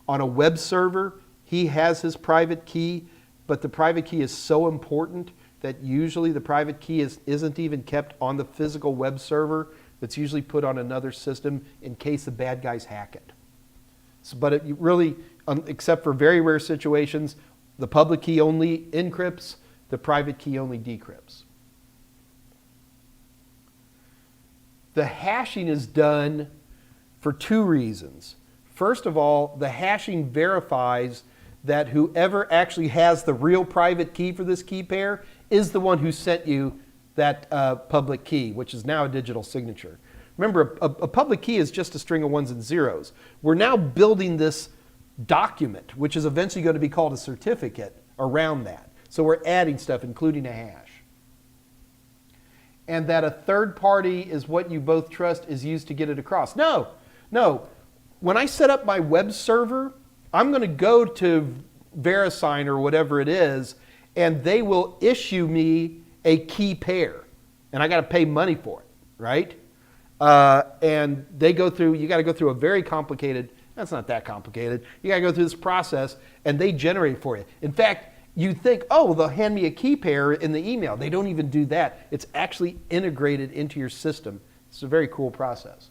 On a web server, he has his private key, but the private key is so important that usually the private key isn't even kept on the physical web server. that's usually put on another system in case the bad guys hack it. So, but it really, except for very rare situations, the public key only encrypts, the private key only decrypts. The hashing is done for two reasons. First of all, the hashing verifies that whoever actually has the real private key for this key pair is the one who sent you that public key, which is now a digital signature. Remember, a public key is just a string of ones and zeros. We're now building this document, which is eventually going to be called a certificate, around that. So we're adding stuff, including a hash. And that a third party is what you both trust is used to get it across. No. When I set up my web server, I'm going to go to VeriSign or whatever it is, and they will issue me a key pair. And I got to pay money for it, right? And they go through, you got to go through a very complicated, that's not that complicated. You got to go through this process, and they generate it for you. In fact, you think, oh, they'll hand me a key pair in the email. They don't even do that. It's actually integrated into your system. It's a very cool process.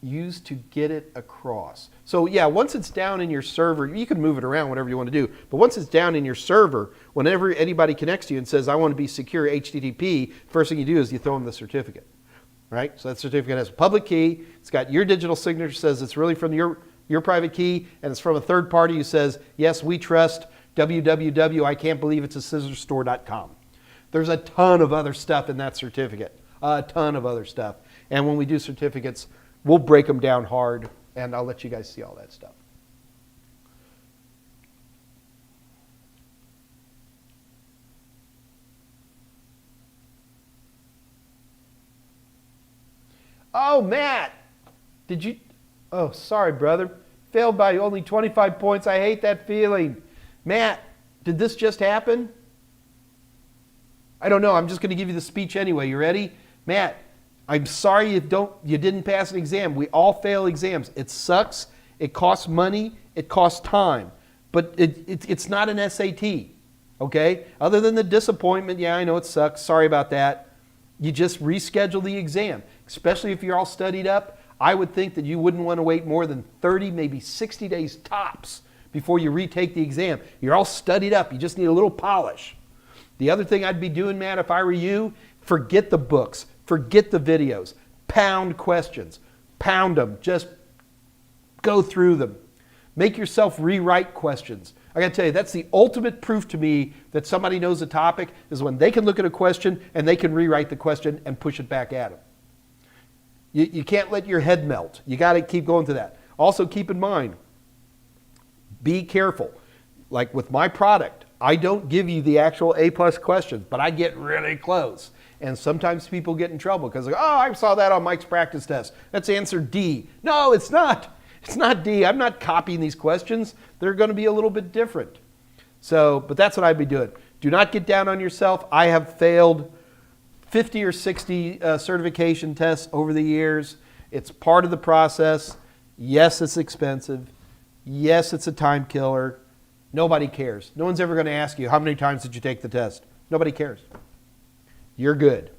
Used to get it across. So yeah, once it's down in your server, you can move it around, whatever you want to do. But once it's down in your server, whenever anybody connects to you and says, I want to be secure HTTP, first thing you do is you throw them the certificate, right? So that certificate has a public key. It's got your digital signature, says it's really from your private key, and it's from a third party who says, yes, we trust www, I can't believe it's a scissorstore.com. There's a ton of other stuff in that certificate, a ton of other stuff. And when we do certificates, we'll break them down hard, and I'll let you guys see all that stuff. Oh, Matt, did you? Oh, sorry, brother. Failed by only 25 points. I hate that feeling. Matt, did this just happen? I don't know. I'm just going to give you the speech anyway. You ready? Matt, I'm sorry you didn't pass an exam. We all fail exams. It sucks. It costs money. It costs time. But it's not an SAT, okay? Other than the disappointment, yeah, I know it sucks. Sorry about that. You just reschedule the exam, especially if you're all studied up. I would think that you wouldn't want to wait more than 30, maybe 60 days tops before you retake the exam. You're all studied up. You just need a little polish. The other thing I'd be doing, Matt, if I were you, forget the books. Forget the videos. Pound questions. Pound them. Just go through them. Make yourself rewrite questions. I got to tell you, that's the ultimate proof to me that somebody knows a topic is when they can look at a question and they can rewrite the question and push it back at them. You can't let your head melt. You got to keep going through that. Also keep in mind, be careful. Like with my product, I don't give you the actual A+ questions, but I get really close. And sometimes people get in trouble because like, oh, I saw that on Mike's practice test. That's answer D. No, it's not. It's not D. I'm not copying these questions. They're going to be a little bit different. So, but that's what I'd be doing. Do not get down on yourself. I have failed 50 or 60 certification tests over the years. It's part of the process. Yes, it's expensive. Yes, it's a time killer. Nobody cares. No one's ever going to ask you, how many times did you take the test? Nobody cares. You're good.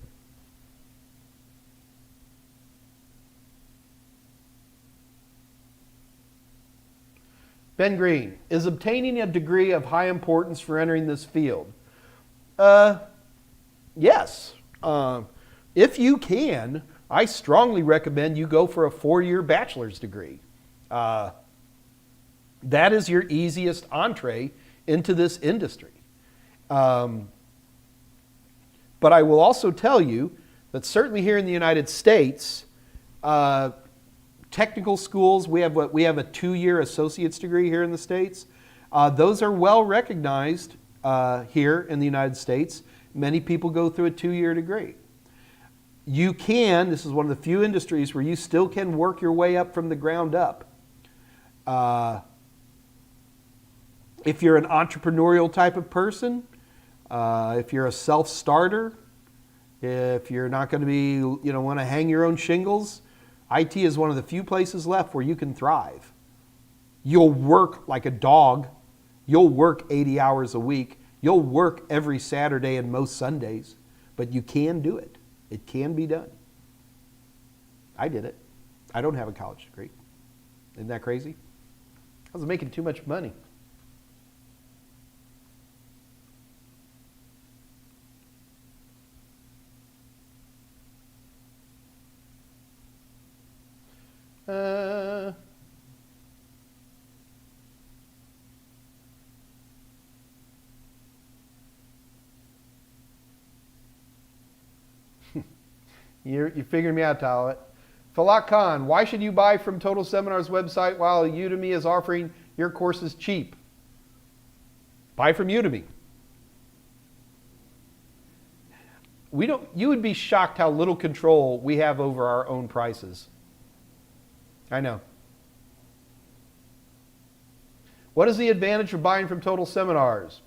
Ben Green, is obtaining a degree of high importance for entering this field? Yes. If you can, I strongly recommend you go for a 4-year bachelor's degree. That is your easiest entree into this industry. But I will also tell you that certainly here in the United States, technical schools, we have a 2-year associate's degree here in the States. Those are well recognized here in the United States. Many people go through a 2-year degree. You can, this is one of the few industries where you still can work your way up from the ground up. If you're an entrepreneurial type of person, if you're a self-starter, if you're not going to be, want to hang your own shingles, IT is one of the few places left where you can thrive. You'll work like a dog. You'll work 80 hours a week. You'll work every Saturday and most Sundays. But you can do it. It can be done. I did it. I don't have a college degree. Isn't that crazy? I was making too much money. You figured me out, Talit. Falak Khan, why should you buy from Total Seminars website while Udemy is offering your courses cheap? Buy from Udemy. You would be shocked how little control we have over our own prices. I know. What is the advantage of buying from Total Seminars?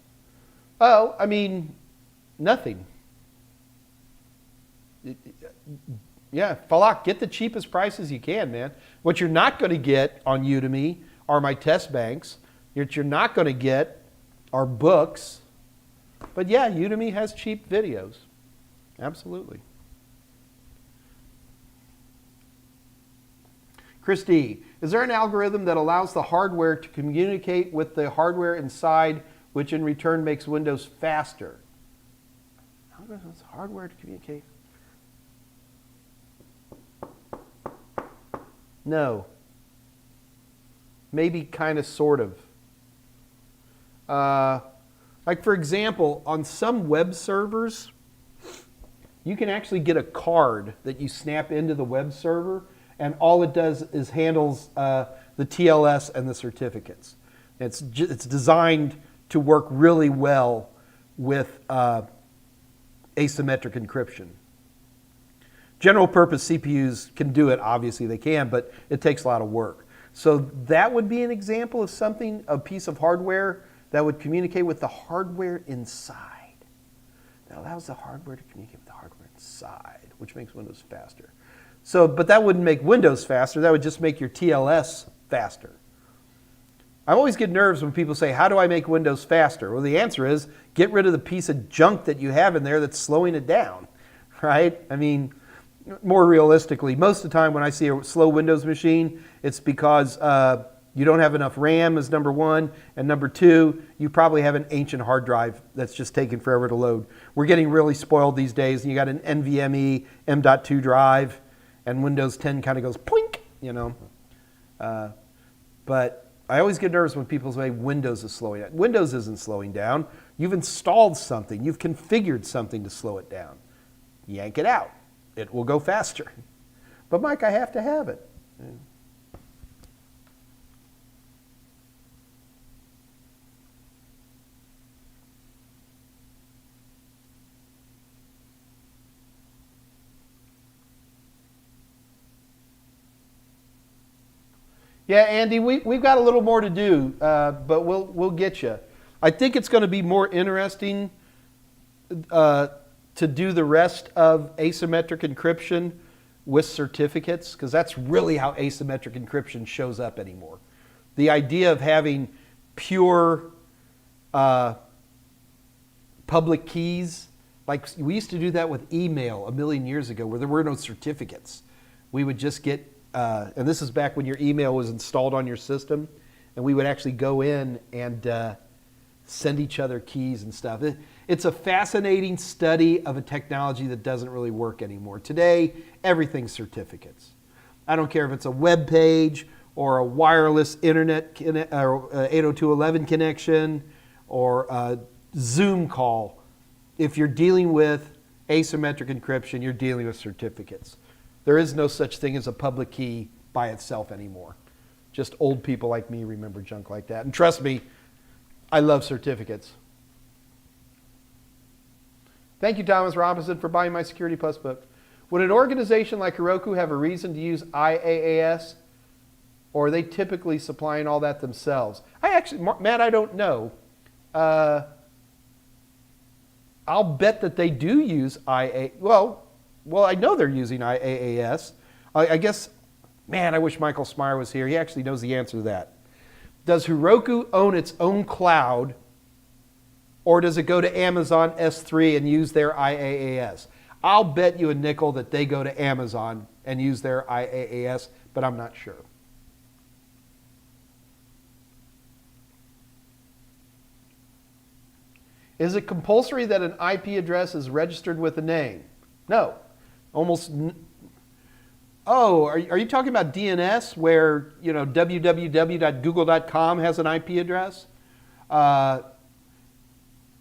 Oh, I mean, nothing. Yeah, Falak, get the cheapest prices you can, man. What you're not going to get on Udemy are my test banks. What you're not going to get are books. But yeah, Udemy has cheap videos. Absolutely. Christy, is there an algorithm that allows the hardware to communicate with the hardware inside, which in return makes Windows faster? Algorithms, hardware to communicate. No. Maybe kind of, sort of. Like for example, on some web servers, you can actually get a card that you snap into the web server, and all it does is handles the TLS and the certificates. It's designed to work really well with asymmetric encryption. General purpose CPUs can do it, obviously they can, but it takes a lot of work. So that would be an example of something, a piece of hardware that would communicate with the hardware inside. That allows the hardware to communicate with the hardware inside, which makes Windows faster. So, but that wouldn't make Windows faster, that would just make your TLS faster. I always get nerves when people say, how do I make Windows faster? Well, the answer is, get rid of the piece of junk that you have in there that's slowing it down, right? I mean, more realistically, most of the time when I see a slow Windows machine, it's because you don't have enough RAM is number one, and number two, you probably have an ancient hard drive that's just taking forever to load. We're getting really spoiled these days, and you got an NVMe M.2 drive, and Windows 10 kind of goes poink, you know. But I always get nervous when people say Windows is slowing down. Windows isn't slowing down. You've installed something. You've configured something to slow it down. Yank it out. It will go faster. But Mike, I have to have it. Yeah, Andy, we've got a little more to do, but we'll get you. I think it's going to be more interesting to do the rest of asymmetric encryption with certificates, because that's really how asymmetric encryption shows up anymore. The idea of having pure public keys, like we used to do that with email a million years ago where there were no certificates. We would just get, and this is back when your email was installed on your system, and we would actually go in and send each other keys and stuff. It's a fascinating study of a technology that doesn't really work anymore. Today, everything's certificates. I don't care if it's a web page or a wireless internet or 802.11 connection or a Zoom call. If you're dealing with asymmetric encryption, you're dealing with certificates. There is no such thing as a public key by itself anymore. Just old people like me remember junk like that. And trust me, I love certificates. Thank you, Thomas Robinson, for buying my Security Plus book. Would an organization like Heroku have a reason to use IaaS, or are they typically supplying all that themselves? Matt, I don't know. I'll bet that they do use IaaS. Well, I know they're using IaaS. I guess, man, I wish Michael Smyer was here. He actually knows the answer to that. Does Heroku own its own cloud, or does it go to Amazon S3 and use their IaaS? I'll bet you a nickel that they go to Amazon and use their IaaS, but I'm not sure. Is it compulsory that an IP address is registered with a name? No. Oh, are you talking about DNS where, www.google.com has an IP address?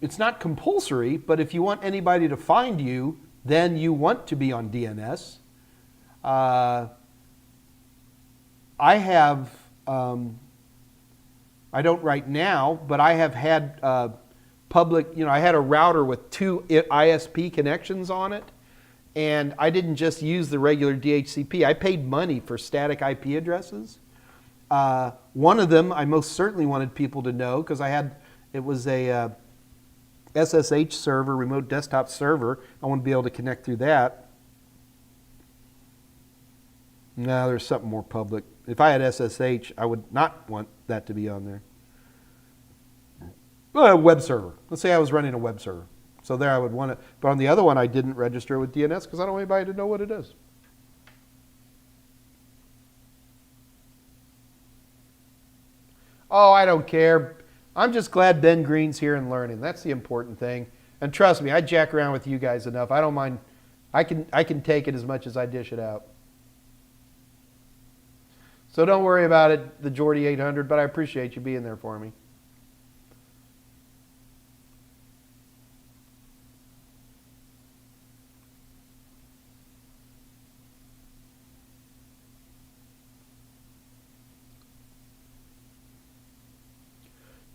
It's not compulsory, but if you want anybody to find you, then you want to be on DNS. I have, I don't right now, but I have had public, I had a router with 2 ISP connections on it, and I didn't just use the regular DHCP. I paid money for static IP addresses. One of them I most certainly wanted people to know because it was a SSH server, remote desktop server. I want to be able to connect through that. No, there's something more public. If I had SSH, I would not want that to be on there. A web server. Let's say I was running a web server. So there I would want it. But on the other one, I didn't register with DNS because I don't want anybody to know what it is. Oh, I don't care. I'm just glad Ben Green's here and learning. That's the important thing. And trust me, I jack around with you guys enough. I don't mind. I can take it as much as I dish it out. So don't worry about it, the Geordie 800, but I appreciate you being there for me.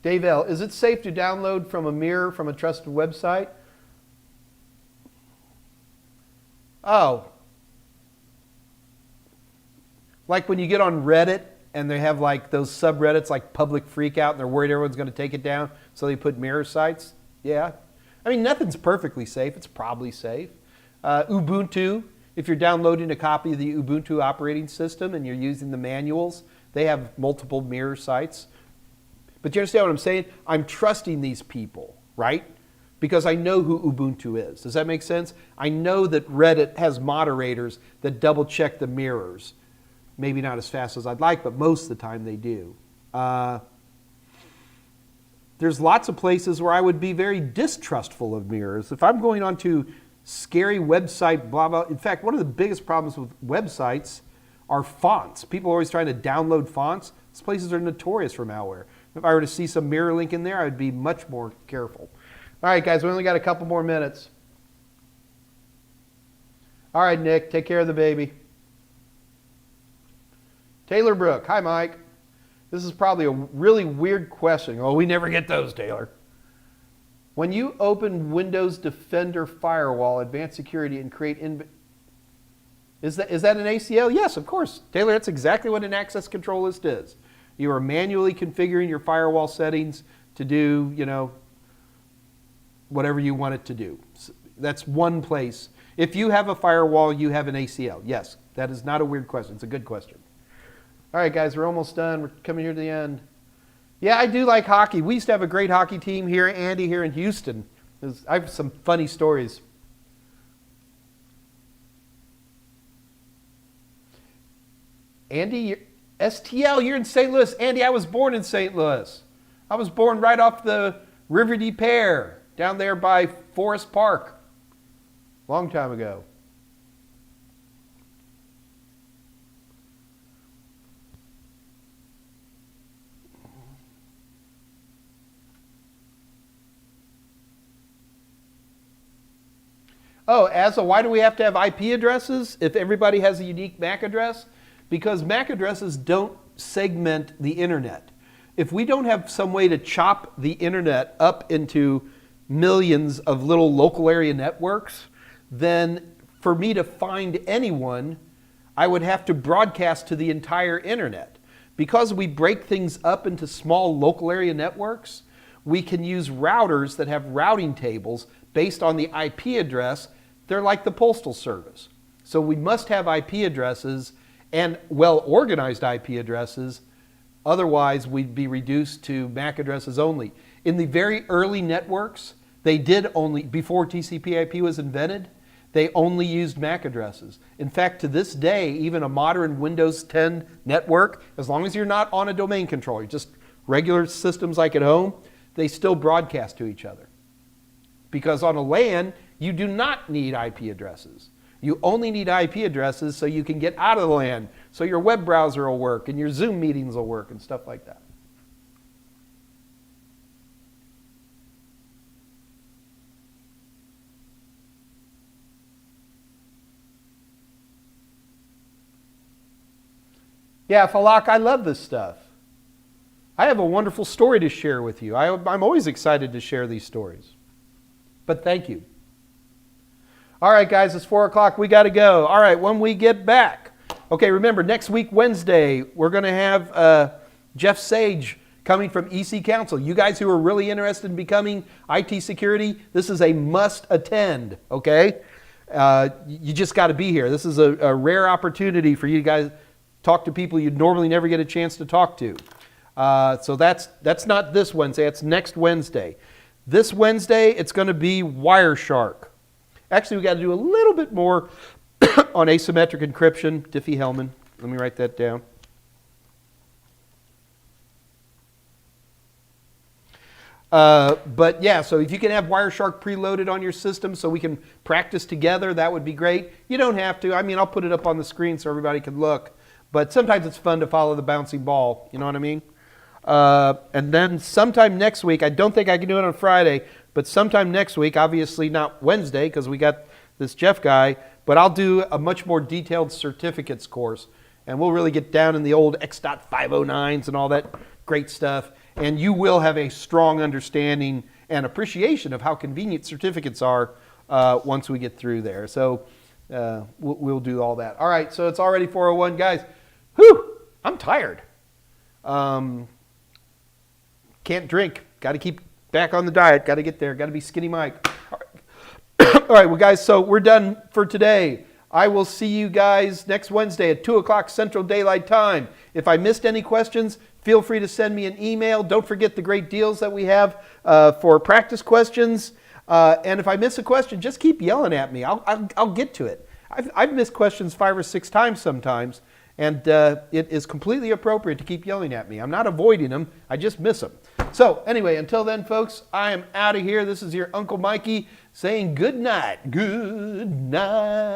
Dave L., is it safe to download from a mirror from a trusted website? Oh. Like when you get on Reddit and they have like those subreddits like public freakout and they're worried everyone's going to take it down, so they put mirror sites? Yeah. I mean, nothing's perfectly safe. It's probably safe. Ubuntu, if you're downloading a copy of the Ubuntu operating system and you're using the manuals, they have multiple mirror sites. But you understand what I'm saying? I'm trusting these people, right? Because I know who Ubuntu is. Does that make sense? I know that Reddit has moderators that double check the mirrors. Maybe not as fast as I'd like, but most of the time they do. There's lots of places where I would be very distrustful of mirrors. If I'm going onto scary website, blah, blah. In fact, one of the biggest problems with websites are fonts. People are always trying to download fonts. These places are notorious for malware. If I were to see some mirror link in there, I'd be much more careful. All right, guys, we only got a couple more minutes. All right, Nick, take care of the baby. Taylor Brook, hi, Mike. This is probably a really weird question. Oh, we never get those, Taylor. When you open Windows Defender Firewall, Advanced Security, and create... Is that an ACL? Yes, of course. Taylor, that's exactly what an access control list is. You are manually configuring your firewall settings to do, whatever you want it to do. That's one place. If you have a firewall, you have an ACL. Yes, that is not a weird question. It's a good question. All right, guys, we're almost done. We're coming here to the end. Yeah, I do like hockey. We used to have a great hockey team here, Andy, here in Houston. I have some funny stories. Andy, STL, you're in St. Louis. Andy, I was born in St. Louis. I was born right off the River de Pere, down there by Forest Park. Long time ago. Oh, Asa, why do we have to have IP addresses if everybody has a unique MAC address? Because MAC addresses don't segment the internet. If we don't have some way to chop the internet up into millions of little local area networks, then for me to find anyone, I would have to broadcast to the entire internet. Because we break things up into small local area networks, we can use routers that have routing tables based on the IP address. They're like the Postal Service. So we must have IP addresses and well-organized IP addresses. Otherwise, we'd be reduced to MAC addresses only. In the very early networks, they did only, before TCP/IP was invented, they only used MAC addresses. In fact, to this day, even a modern Windows 10 network, as long as you're not on a domain controller, just regular systems like at home, they still broadcast to each other. Because on a LAN, you do not need IP addresses. You only need IP addresses so you can get out of the LAN, so your web browser will work and your Zoom meetings will work and stuff like that. Yeah, Falak, I love this stuff. I have a wonderful story to share with you. I'm always excited to share these stories. But thank you. All right, guys, it's 4 o'clock. We got to go. All right, when we get back. Okay, remember, next week, Wednesday, we're going to have Jeff Sage coming from EC Council. You guys who are really interested in becoming IT security, this is a must attend, okay? You just got to be here. This is a rare opportunity for you guys to talk to people you'd normally never get a chance to talk to. So that's not this Wednesday, it's next Wednesday. This Wednesday, it's going to be Wireshark. Actually, we got to do a little bit more on asymmetric encryption. Diffie-Hellman. Let me write that down. But yeah, so if you can have Wireshark preloaded on your system so we can practice together, that would be great. You don't have to. I mean, I'll put it up on the screen so everybody can look. But sometimes it's fun to follow the bouncing ball. You know what I mean? And then sometime next week, I don't think I can do it on Friday, but sometime next week, obviously not Wednesday because we got this Jeff guy, but I'll do a much more detailed certificates course. And we'll really get down in the old X.509s and all that great stuff. And you will have a strong understanding and appreciation of how convenient certificates are once we get through there. So we'll do all that. All right, so it's already 4:01, guys. Whew, I'm tired. Can't drink. Got to keep back on the diet. Got to get there. Got to be skinny Mike. All right. All right, well, guys, so we're done for today. I will see you guys next Wednesday at 2 o'clock Central Daylight Time. If I missed any questions, feel free to send me an email. Don't forget the great deals that we have for practice questions. And if I miss a question, just keep yelling at me. I'll get to it. I've missed questions 5 or 6 times sometimes. And it is completely appropriate to keep yelling at me. I'm not avoiding them. I just miss them. So anyway, until then, folks, I am out of here. This is your Uncle Mikey saying good night. Good night.